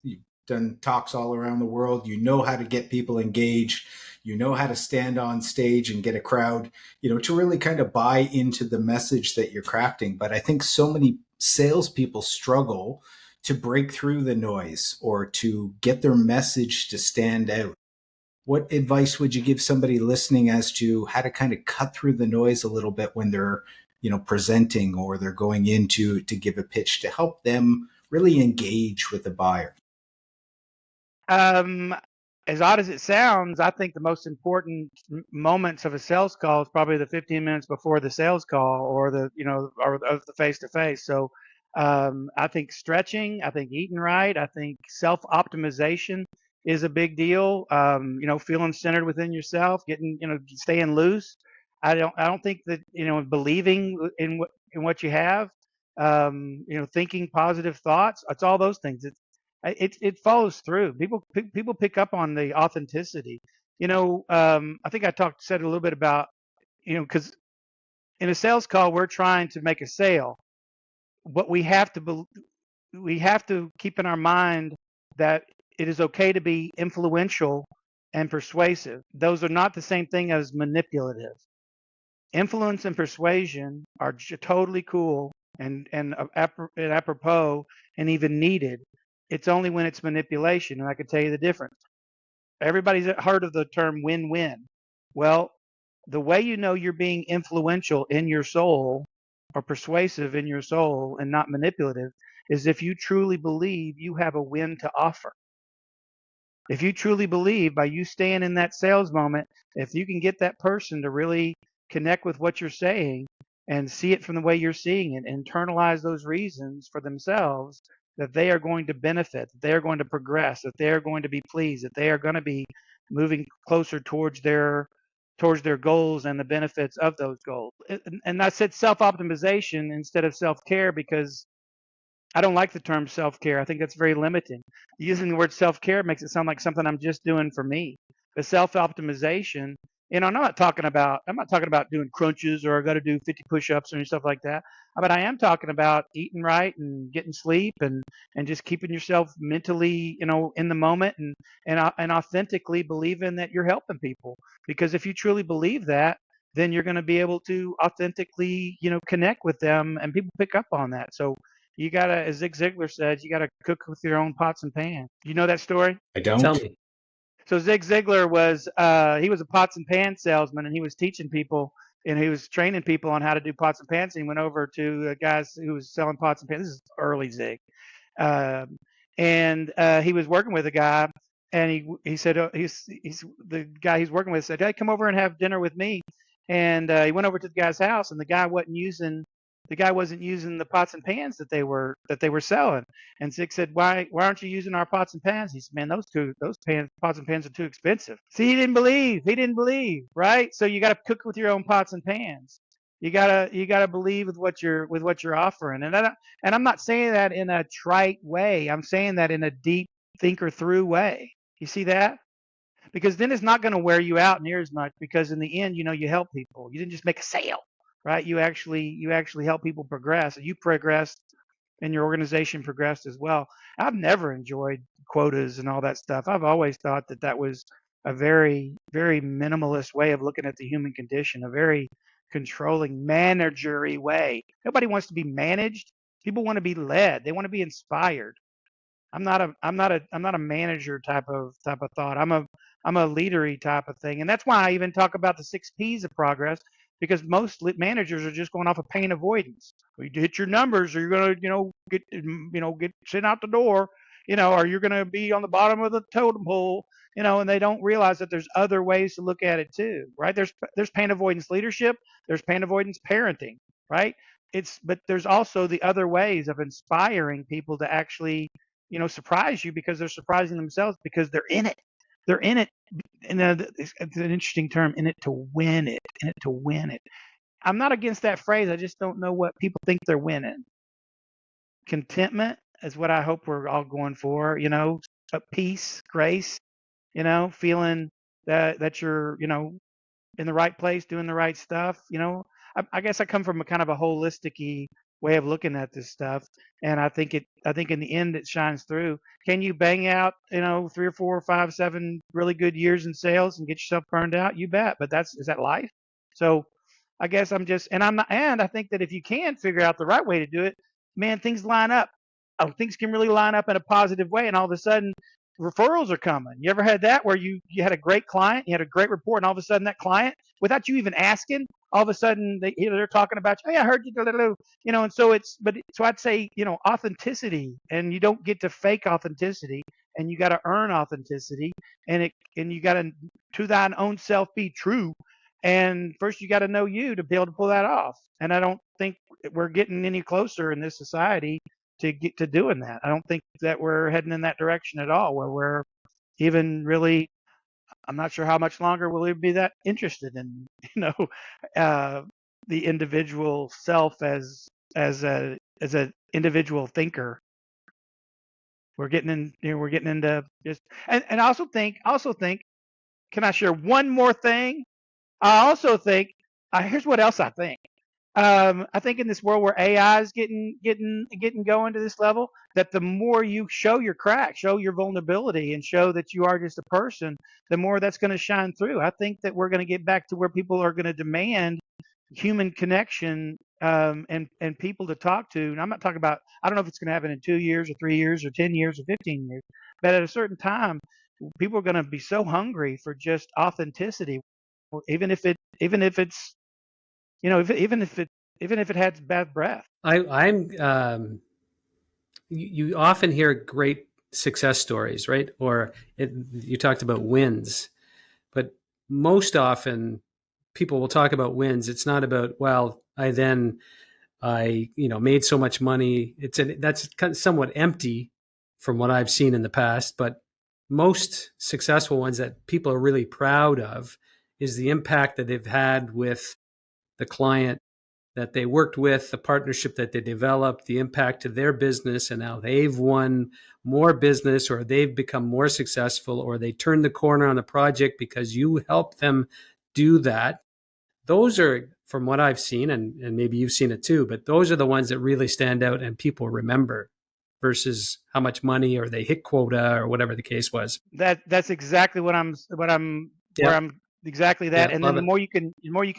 You've done talks all around the world. You know how to get people engaged. You know how to stand on stage and get a crowd, to really kind of buy into the message that you're crafting. But I think so many salespeople struggle to break through the noise or to get their message to stand out. What advice would you give somebody listening as to how to kind of cut through the noise a little bit when they're presenting or they're going in to give a pitch to help them really engage with the buyer? As odd as it sounds, I think the most important moments of a sales call is probably the 15 minutes before the sales call or or of the face to face. So I think stretching, I think eating right, I think self optimization is a big deal. Feeling centered within yourself, getting, staying loose. I don't think that, believing in what you have, thinking positive thoughts. It's all those things. It follows through. People pick up on the authenticity. I think I said a little bit about, because in a sales call we're trying to make a sale, but we have to keep in our mind that it is okay to be influential and persuasive. Those are not the same thing as manipulative. Influence and persuasion are totally cool and apropos and even needed. It's only when it's manipulation, and I can tell you the difference. Everybody's heard of the term win-win. Well, the way you know you're being influential in your soul or persuasive in your soul and not manipulative is if you truly believe you have a win to offer. If you truly believe by you staying in that sales moment, if you can get that person to really connect with what you're saying and see it from the way you're seeing it, internalize those reasons for themselves, that they are going to benefit, that they are going to progress, that they are going to be pleased, that they are going to be moving closer towards their goals and the benefits of those goals. And I said self-optimization instead of self-care because I don't like the term self-care. I think that's very limiting. Using the word self-care makes it sound like something I'm just doing for me. The self-optimization, I'm not talking about doing crunches or I got to do 50 push-ups or stuff like that. But I am talking about eating right and getting sleep and just keeping yourself mentally, in the moment and authentically believing that you're helping people. Because if you truly believe that, then you're going to be able to authentically, connect with them, and people pick up on that. So you gotta, as Zig Ziglar said, you gotta cook with your own pots and pans. You know that story? I don't. Tell me. So Zig Ziglar was he was a pots and pans salesman, and he was teaching people and he was training people on how to do pots and pans. And he went over to the guys who was selling pots and pans. This is early Zig, and he was working with a guy, and he said he's the guy he's working with said, "Hey, come over and have dinner with me." And he went over to the guy's house, and the guy wasn't using the pots and pans that they were selling. And Zig said, "Why aren't you using our pots and pans?" He said, "Man, those pots and pans are too expensive." See, he didn't believe, right? So you got to cook with your own pots and pans. You gotta believe with what you're offering. And I'm not saying that in a trite way. I'm saying that in a deep thinker through way. You see that? Because then it's not going to wear you out near as much, because in the end, you help people. You didn't just make a sale, right? You actually help people progress. You progressed and your organization progressed as well. I've never enjoyed quotas and all that stuff. I've always thought that was a very, very minimalist way of looking at the human condition, a very controlling, managery way. Nobody wants to be managed. People want to be led. They want to be inspired. I'm not a manager type of thought. I'm a leadery type of thing, and that's why I even talk about the 6 P's of progress, because most managers are just going off of pain avoidance. You hit your numbers, or you're gonna get sent out the door, or you're gonna be on the bottom of the totem pole, and they don't realize that there's other ways to look at it too, right? There's pain avoidance leadership, there's pain avoidance parenting, right? But there's also the other ways of inspiring people to actually surprise you, because they're surprising themselves, because they're in it. They're in it. And it's an interesting term, in it to win it, in it to win it. I'm not against that phrase. I just don't know what people think they're winning. Contentment is what I hope we're all going for, peace, grace, feeling that you're, in the right place, doing the right stuff. I guess I come from a kind of a holistic-y way of looking at this stuff, and I think in the end it shines through. Can you bang out 3 or 4 or 5, 7 really good years in sales and get yourself burned out? You bet. But is that life? So I guess I think that if you can figure out the right way to do it, man, things line up. Things can really line up in a positive way, and all of a sudden referrals are coming. You ever had that, where you had a great client, you had a great report, and all of a sudden that client, without you even asking, all of a sudden they're talking about you. Oh, yeah, I heard you, and so so I'd say, authenticity, and you don't get to fake authenticity, and you got to earn authenticity, and you got to thine own self be true. And first you got to know you to be able to pull that off. And I don't think we're getting any closer in this society to get to doing that. I don't think that we're heading in that direction at all, where we're even really, I'm not sure how much longer we'll even be that interested in, the individual self as a individual thinker. We're getting into just, and I also think, can I share one more thing? I also think, here's what else I think. I think in this world where AI is getting going to this level, that the more you show your crack, show your vulnerability, and show that you are just a person, the more that's going to shine through. I think that we're going to get back to where people are going to demand human connection, and people to talk to. And I'm not talking about, I don't know if it's going to happen in 2 years or 3 years or 10 years or 15 years, but at a certain time, people are going to be so hungry for just authenticity, even if it's even if it has bad breath. You often hear great success stories, right? Or you talked about wins, but most often people will talk about wins. It's not about, well, I made so much money. That's kind of somewhat empty from what I've seen in the past, but most successful ones that people are really proud of is the impact that they've had with the client that they worked with, the partnership that they developed, the impact to their business, and how they've won more business, or they've become more successful, or they turned the corner on the project because you helped them do that. Those are, from what I've seen, and maybe you've seen it too, but those are the ones that really stand out and people remember, versus how much money or they hit quota or whatever the case was. That's exactly what I'm where I'm exactly that. Yeah, and then the more you can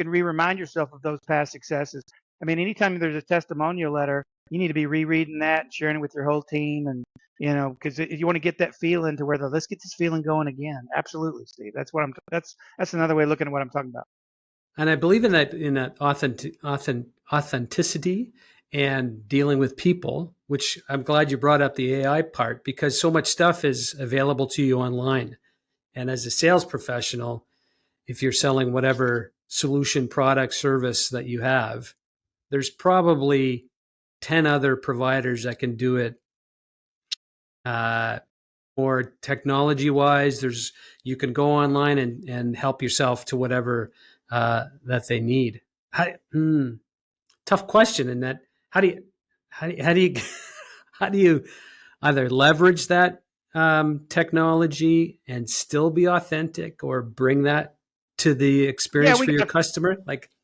remind yourself of those past successes. I mean, anytime there's a testimonial letter, you need to be rereading that and sharing it with your whole team, and because you want to get that feeling to where let's get this feeling going again. Absolutely, Steve. That's another way of looking at what I'm talking about. And I believe in that authenticity and dealing with people, which I'm glad you brought up the AI part, because so much stuff is available to you online. And as a sales professional, if you're selling whatever solution, product, service that you have, there's probably 10 other providers that can do it. Or technology wise, you can go online and help yourself to whatever that they need. Tough question in that. How do you either leverage that technology and still be authentic, or bring that to the experience for your customer?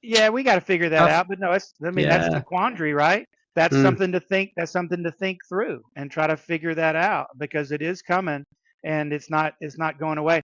We got to figure that out. But no, that's the quandary, right? That's something to think. That's something to think through and try to figure that out, because it is coming and it's not going away.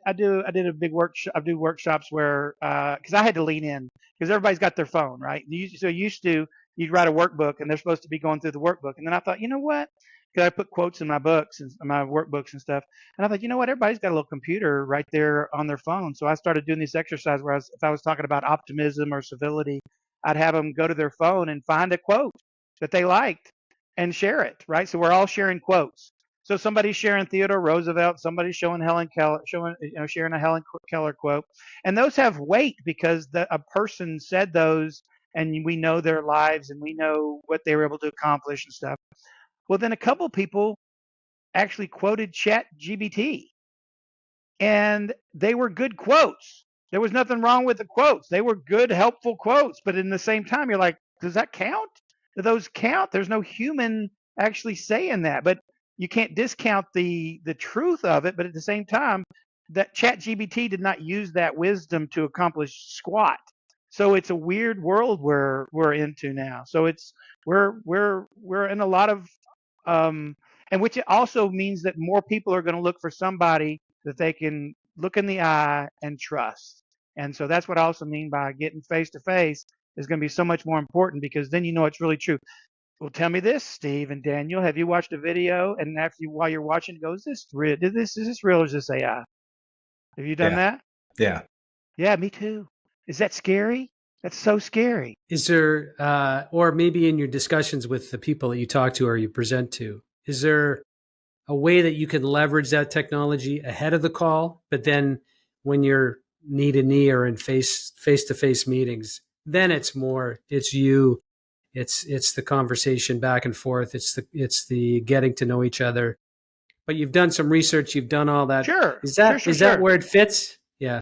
I did a big workshop. I do workshops where, because I had to lean in, because everybody's got their phone, right? So used to, you'd write a workbook, and they're supposed to be going through the workbook. And then I thought, you know what? Because I put quotes in my books and my workbooks and stuff. And I thought, you know what? Everybody's got a little computer right there on their phone. So I started doing this exercise where if I was talking about optimism or civility, I'd have them go to their phone and find a quote that they liked and share it, right? So we're all sharing quotes. So somebody's sharing Theodore Roosevelt, somebody's sharing a Helen Keller quote, and those have weight because a person said those, and we know their lives and we know what they were able to accomplish and stuff. Well, then a couple people actually quoted ChatGPT, and they were good quotes. There was nothing wrong with the quotes. They were good, helpful quotes. But in the same time, you're like, does that count? Do those count? There's no human actually saying that. But you can't discount the truth of it. But at the same time, that ChatGPT did not use that wisdom to accomplish squat. So it's a weird world we're into now. So we're in a lot of and which also means that more people are going to look for somebody that they can look in the eye and trust. And so that's what I also mean by getting face to face is going to be so much more important, because then you know it's really true. Well, tell me this, Steve and Daniel, have you watched a video and while you're watching it, is this real? Is this real or is this AI? Have you done that? Yeah. Yeah, me too. Is that scary? That's so scary. Is there, or maybe in your discussions with the people that you talk to or you present to, is there a way that you can leverage that technology ahead of the call, but then when you're knee to knee or in face to face meetings, then it's you, it's the conversation back and forth, it's the getting to know each other. But you've done some research, you've done all that. Sure. Is that where it fits? Yeah.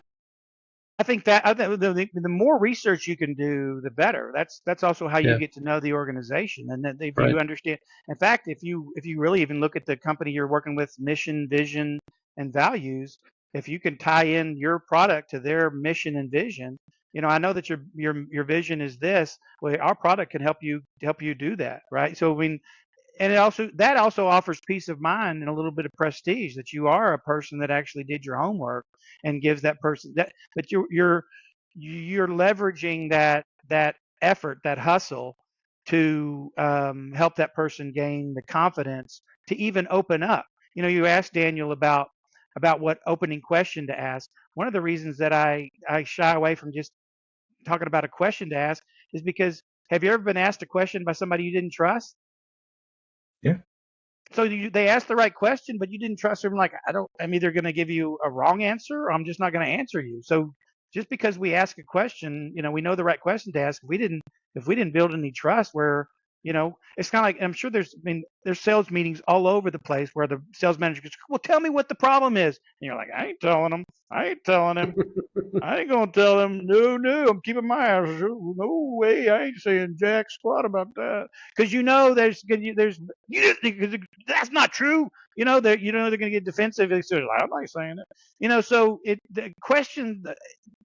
I think the more research you can do, the better. That's also how you get to know the organization, and that if you understand. In fact, if you really even look at the company you're working with, mission, vision, and values, if you can tie in your product to their mission and vision, I know that your vision is this. Well, our product can help you do that, right? So I mean, and that also offers peace of mind and a little bit of prestige that you are a person that actually did your homework and gives that person that. But you're leveraging that effort, that hustle, to help that person gain the confidence to even open up. You asked Daniel about what opening question to ask. One of the reasons that I shy away from just talking about a question to ask is because, have you ever been asked a question by somebody you didn't trust? Yeah. So they asked the right question, but you didn't trust them. Like, I'm either going to give you a wrong answer or I'm just not going to answer you. So just because we ask a question, we know the right question to ask. If we didn't build any trust, where, it's kind of like, I'm sure there's sales meetings all over the place where the sales manager goes, well, tell me what the problem is. And you're like, I ain't telling him. I ain't going to tell him. No, I'm keeping my eyes. No way. I ain't saying jack squat about that. Because that's not true. They're going to get defensive. They say, I'm not saying it. So the question,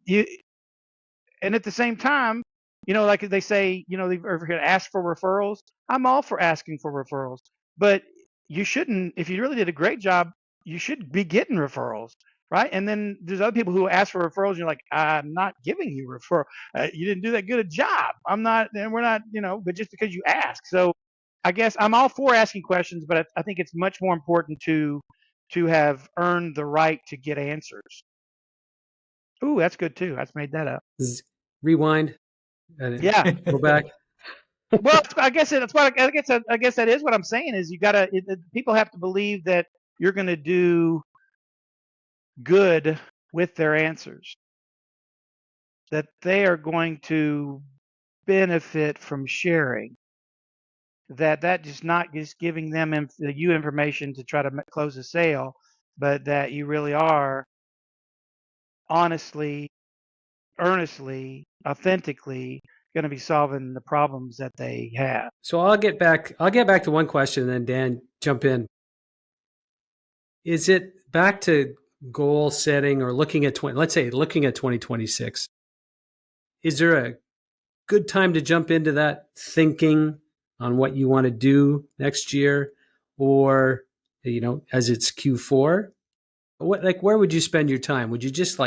and at the same time, like they say, they've ever ask for referrals. I'm all for asking for referrals, but you shouldn't. If you really did a great job, you should be getting referrals, right? And then there's other people who ask for referrals. And you're like, I'm not giving you referral. You didn't do that good a job. I'm not, and we're not, but just because you ask. So I guess I'm all for asking questions, but I think it's much more important to have earned the right to get answers. Ooh, that's good too. I made that up. Rewind. Yeah. Go back. Well, I guess that is what I'm saying is people have to believe that you're going to do good with their answers, that they are going to benefit from sharing, that just not just giving them information to try to close a sale, but that you really are honestly, earnestly, authentically going to be solving the problems that they have. So I'll get back to one question and then Dan, jump in. Is it back to goal setting or looking at 2026? Is there a good time to jump into that thinking on what you want to do next year, or as it's Q4? Where would you spend your time? Would you just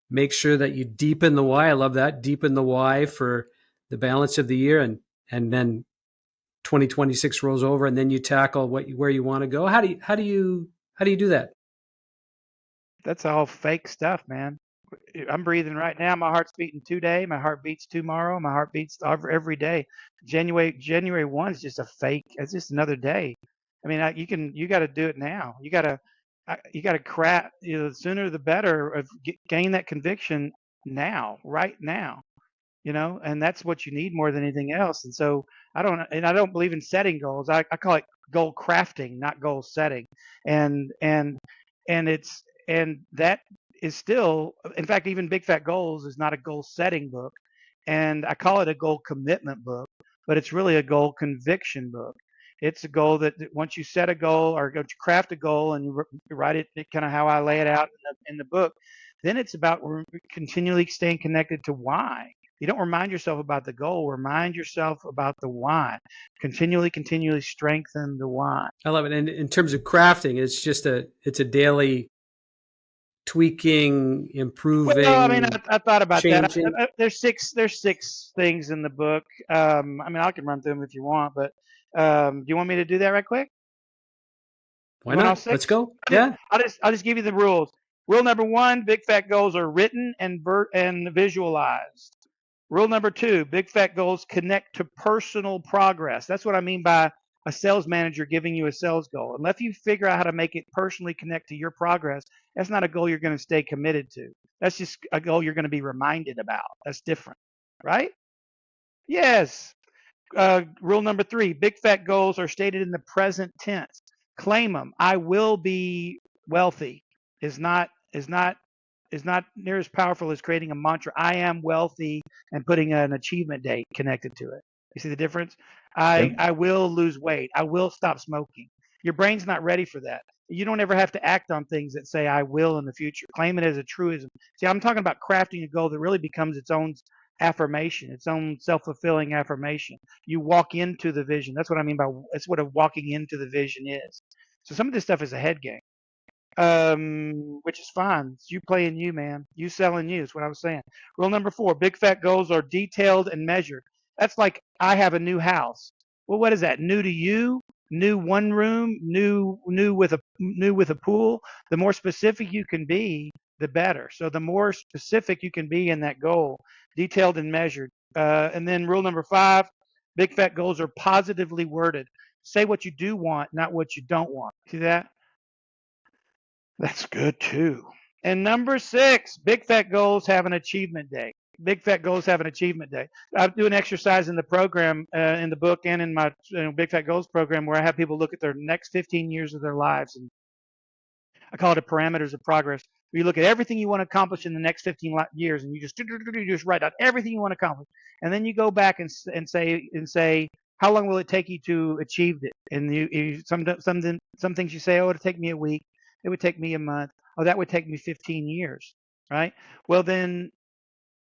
make sure that you deepen the why? I love that. Deepen the why for the balance of the year and and then 2026 rolls over, and then you tackle where you want to go? How do you do that? That's all fake stuff, man. I'm breathing right now. My heart's beating today. My heart beats tomorrow. My heart beats every day. January 1 is just a fake. It's just another day. I mean, you got to do it now. You got to craft. The sooner the better. Gain that conviction now, right now. And that's what you need more than anything else. And so I don't believe in setting goals. I call it goal crafting, not goal setting. And that is still, in fact, even Big Fat Goals is not a goal setting book. And I call it a goal commitment book, but it's really a goal conviction book. It's a goal that once you set a goal or go to craft a goal and you write it kind of how I lay it out in the book, then it's about continually staying connected to why. You don't remind yourself about the goal. Remind yourself about the why. Continually strengthen the why. I love it. And in terms of crafting, it's a daily tweaking, improving. Well, I mean, I thought about changing. that. There's six things in the book. I mean, I can run through them if you want, but do you want me to do that right quick? Why not? Let's go. Yeah. I'll just give you the rules. Rule number 1: big fat goals are written and visualized. Rule number 2: big fat goals connect to personal progress. That's what I mean by a sales manager giving you a sales goal. Unless you figure out how to make it personally connect to your progress, that's not a goal you're going to stay committed to. That's just a goal you're going to be reminded about. That's different, right? Yes. Rule number 3: big fat goals are stated in the present tense. Claim them. I will be wealthy is not near as powerful as creating a mantra. I am wealthy and putting an achievement date connected to it. You see the difference? I will lose weight. I will stop smoking. Your brain's not ready for that. You don't ever have to act on things that say I will in the future. Claim it as a truism. See, I'm talking about crafting a goal that really becomes its own affirmation, its own self-fulfilling affirmation. You walk into the vision. That's what I mean by that's what a walking into the vision is. So some of this stuff is a head game. Which is fine. It's you playing you, man. You selling you is what I was saying. Rule number 4: big fat goals are detailed and measured. That's like I have a new house. Well, what is that? New to you? New one room? New with a pool? The more specific you can be, the better. So the more specific you can be in that goal, detailed and measured. And then rule number 5: big fat goals are positively worded. Say what you do want, not what you don't want. See that? That's good too. And number 6: big fat goals have an achievement day. Big fat goals have an achievement day. I do an exercise in the program, in the book, and in my Big Fat Goals program, where I have people look at their next 15 years of their lives, and I call it a parameters of progress. Where you look at everything you want to accomplish in the next 15 years, and you just write out everything you want to accomplish, and then you go back and say how long will it take you to achieve it? And some things you say, oh, it'll take me a week. It would take me a month. Oh, that would take me 15 years, right? Well, then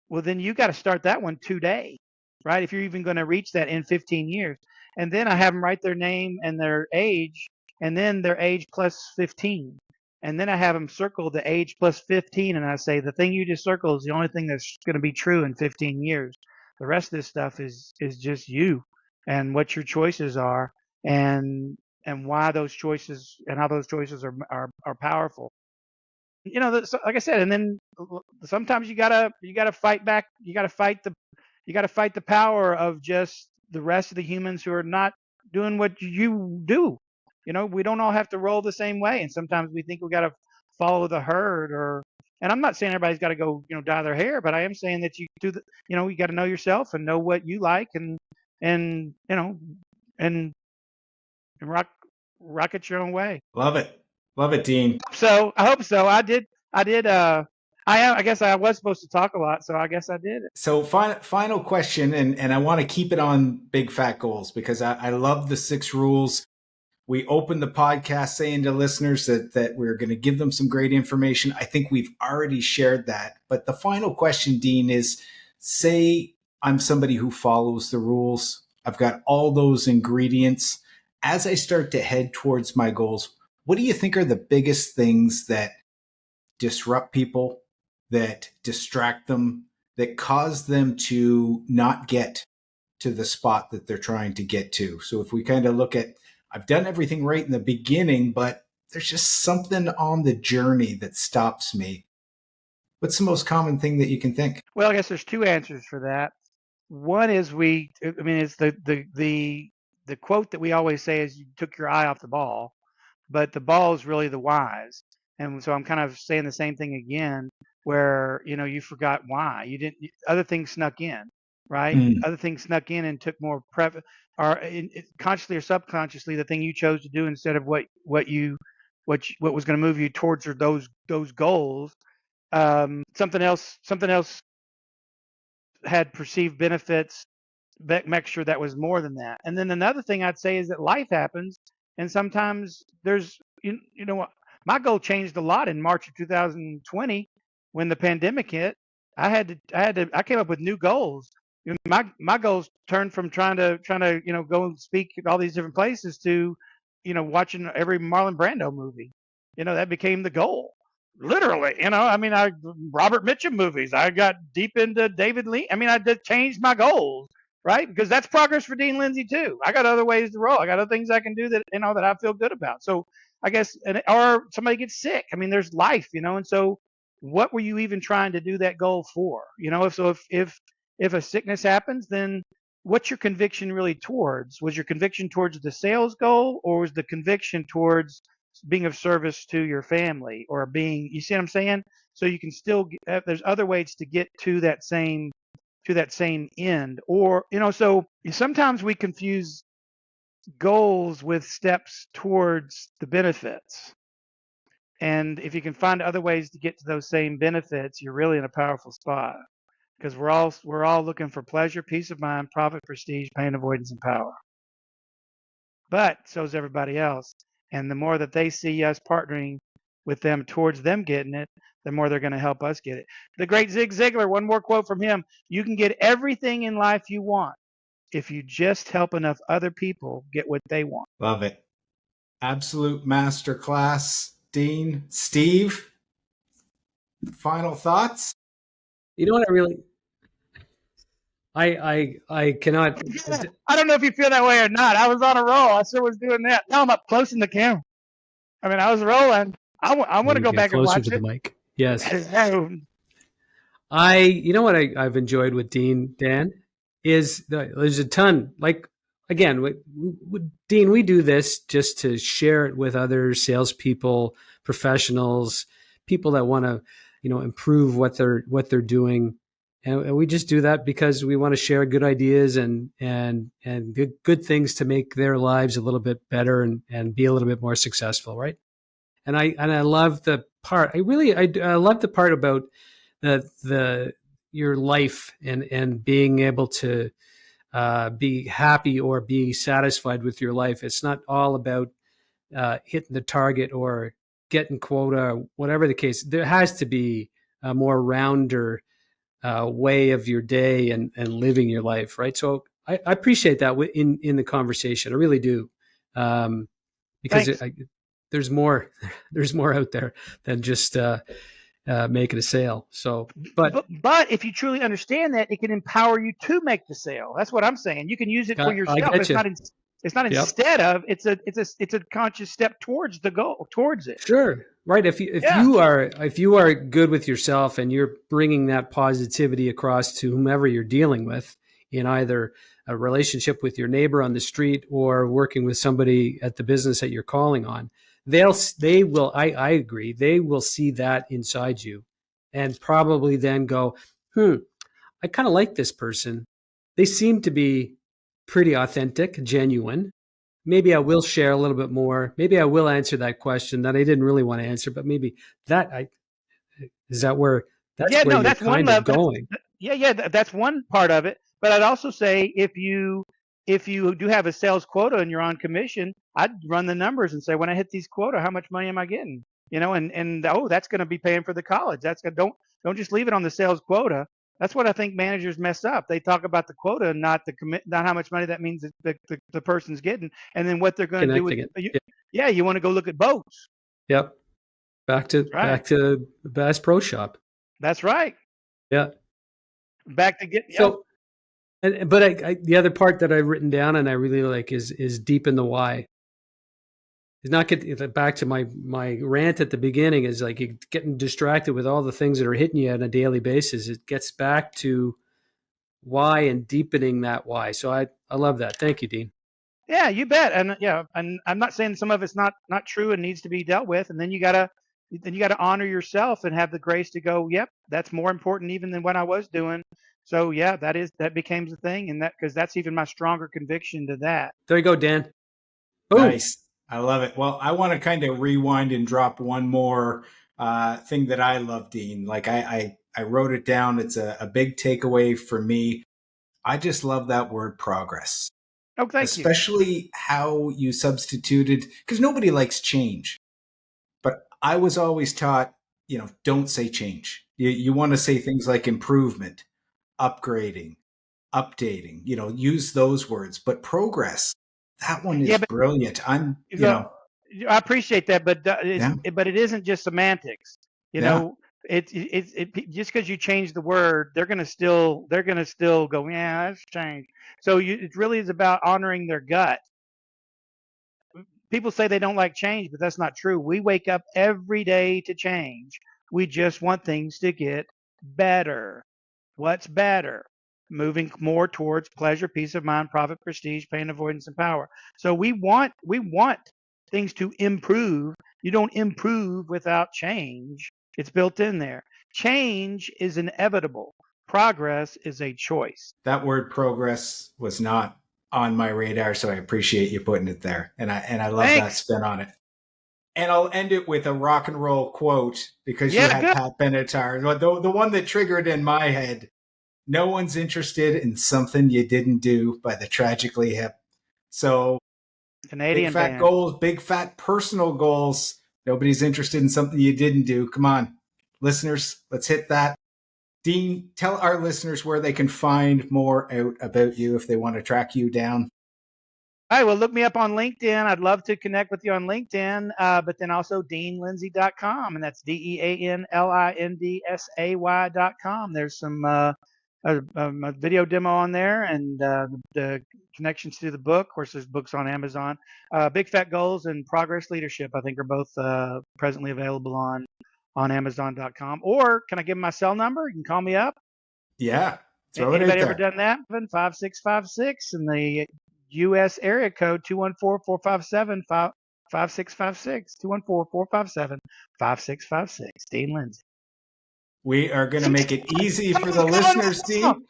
you got to start that one today, right? If you're even going to reach that in 15 years. And then I have them write their name and their age, and then their age plus 15. And then I have them circle the age plus 15, and I say the thing you just circled is the only thing that's going to be true in 15 years. The rest of this stuff is just you and what your choices are, and why those choices and how those choices are powerful. Like I said, and then sometimes you gotta fight back. You gotta fight the power of just the rest of the humans who are not doing what you do. We don't all have to roll the same way, and sometimes we think we gotta follow the herd. And I'm not saying everybody's got to go, dye their hair, but I am saying that you do you got to know yourself and know what you like, and rock it your own way. Love it, Dean. So I hope so. I did. I guess I was supposed to talk a lot, so I guess I did it. So final question, and I want to keep it on big fat goals because I love the 6 rules. We opened the podcast saying to listeners that we're going to give them some great information. I think we've already shared that. But the final question, Dean, is say I'm somebody who follows the rules. I've got all those ingredients. As I start to head towards my goals, what do you think are the biggest things that disrupt people, that distract them, that cause them to not get to the spot that they're trying to get to. So if we kind of look at, I've done everything right in the beginning, but there's just something on the journey that stops me. What's the most common thing that you can think? Well, I guess there's two answers for that. One is it's the quote that we always say is you took your eye off the ball, but the ball is really the whys. And so I'm kind of saying the same thing again, where, you forgot why. You didn't, other things snuck in, right? Other things snuck in and took more consciously or subconsciously, the thing you chose to do instead of what was going to move you towards those goals. Something else had perceived benefits, mixture that was more than that. And then another thing I'd say is that life happens, and sometimes there's, what, my goal changed a lot in March of 2020 when the pandemic hit. I came up with new goals. My goals turned from trying to go and speak at all these different places to, watching every Marlon Brando movie. That became the goal. Literally, Robert Mitchum movies. I got deep into David Lee. I just changed my goals, right? Because that's progress for Dean Lindsay too. I got other ways to roll. I got other things I can do that that I feel good about. So I guess, or somebody gets sick. There's life, and so what were you even trying to do that goal for? If a sickness happens, then what's your conviction really towards? Was your conviction towards the sales goal, or was the conviction towards being of service to your family, or you see what I'm saying? So you can still there's other ways to get to that same end, or so sometimes we confuse goals with steps towards the benefits. And if you can find other ways to get to those same benefits, you're really in a powerful spot, because we're all looking for pleasure, peace of mind, profit, prestige, pain avoidance, and power. But so is everybody else. And the more that they see us partnering with them towards them getting it, the more they're going to help us get it. The great Zig Ziglar, one more quote from him: you can get everything in life you want if you just help enough other people get what they want. Love it. Absolute masterclass, Dean. Steve, final thoughts? You know what I cannot. I don't know if you feel that way or not. I was on a roll. I sure was doing that. Now I'm up close in the camera. I was rolling. I want to go back and watch closer to the mic. Yes. You know what I've enjoyed with Dean, Dan, is there's a ton. Like, again, Dean, we do this just to share it with other salespeople, professionals, people that want to, improve what they're doing. And we just do that because we want to share good ideas and good things to make their lives a little bit better and be a little bit more successful, right? And I love the part. I love the part about your life and being able to be happy or be satisfied with your life. It's not all about hitting the target or getting quota, whatever the case. There has to be a more rounder way of your day and living your life, right? So I appreciate that in the conversation. I really do, because there's more out there than just making a sale. So, but if you truly understand that, it can empower you to make the sale. That's what I'm saying. You can use it for yourself. It's not instead of. It's a conscious step towards the goal, towards it. Sure. Right. If you are good with yourself and you're bringing that positivity across to whomever you're dealing with, in either a relationship with your neighbor on the street or working with somebody at the business that you're calling on, they will. I agree. They will see that inside you, and probably then go, I kind of like this person. They seem to be pretty authentic, genuine. Maybe I will share a little bit more. Maybe I will answer that question that I didn't really want to answer, but maybe that's where you're kind of going. That's one part of it. But I'd also say if you do have a sales quota and you're on commission, I'd run the numbers and say, when I hit these quota, how much money am I getting? And that's going to be paying for the college. Don't just leave it on the sales quota. That's what I think managers mess up. They talk about the quota and not how much money that means that the person's getting, and then what they're going to do with it. You want to go look at boats. Yep. Back to Bass Pro Shop. That's right. Yeah. Back to get But the other part that I've written down and I really like is deepen the why. It's not get back to my rant at the beginning is like you're getting distracted with all the things that are hitting you on a daily basis. It gets back to why and deepening that why. So I love that. Thank you, Dean. Yeah, you bet. And yeah, and I'm not saying some of it's not true and needs to be dealt with. And then you gotta honor yourself and have the grace to go, yep, that's more important even than what I was doing. So yeah, that becomes the thing, and because that's even my stronger conviction to that. There you go, Dan. Boom. Nice. I love it. Well, I want to kind of rewind and drop one more thing that I love, Dean. Like I wrote it down. It's a big takeaway for me. I just love that word progress. Oh, thank you. Especially how you substituted, because nobody likes change. But I was always taught, don't say change. You want to say things like improvement, upgrading, updating, use those words. But progress, that one is brilliant. I appreciate that, but but it isn't just semantics. It's just because you change the word, they're gonna still go, yeah, that's changed. So it really is about honoring their gut. People say they don't like change, but that's not true. We wake up every day to change. We just want things to get better. What's better? Moving more towards pleasure, peace of mind, profit, prestige, pain avoidance, and power. So we want things to improve. You don't improve without change. It's built in there. Change is inevitable. Progress is a choice. That word progress was not on my radar, so I appreciate you putting it there. And I love that spin on it. And I'll end it with a rock and roll quote because you had Pat Benatar. The one that triggered in my head, no one's interested in something you didn't do by the Tragically Hip. So Canadian big fat band. goals, big fat personal goals. Nobody's interested in something you didn't do. Come on, listeners, let's hit that. Dean, tell our listeners where they can find more out about you if they want to track you down. All right, well, look me up on LinkedIn. I'd love to connect with you on LinkedIn, but then also DeanLindsay.com, and that's DeanLindsay.com. There's some a video demo on there, and the connections to the book. Of course, there's books on Amazon. Big Fat Goals and Progress Leadership, I think, are both presently available on Amazon.com. Or can I give my cell number? You can call me up. Yeah. Anybody ever done that? 5656 and the U.S. area code 214-457-5656. 214-457-5656. Dean Lindsay. We are going to make it easy for the listeners, Dean.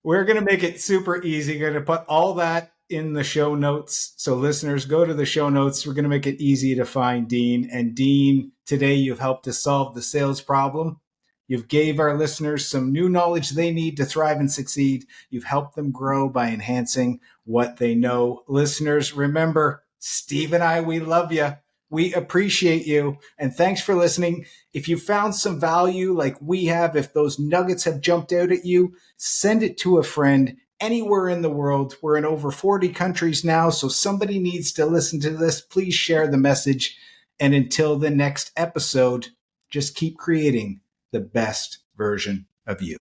We're going to make it super easy. We're going to put all that in the show notes. So listeners, go to the show notes. We're going to make it easy to find Dean. And Dean, today you've helped us solve the sales problem. You've gave our listeners some new knowledge they need to thrive and succeed. You've helped them grow by enhancing what they know. Listeners, remember, Steve and I, we love you. We appreciate you. And thanks for listening. If you found some value like we have, if those nuggets have jumped out at you, send it to a friend anywhere in the world. We're in over 40 countries now, so somebody needs to listen to this. Please share the message. And until the next episode, just keep creating the best version of you.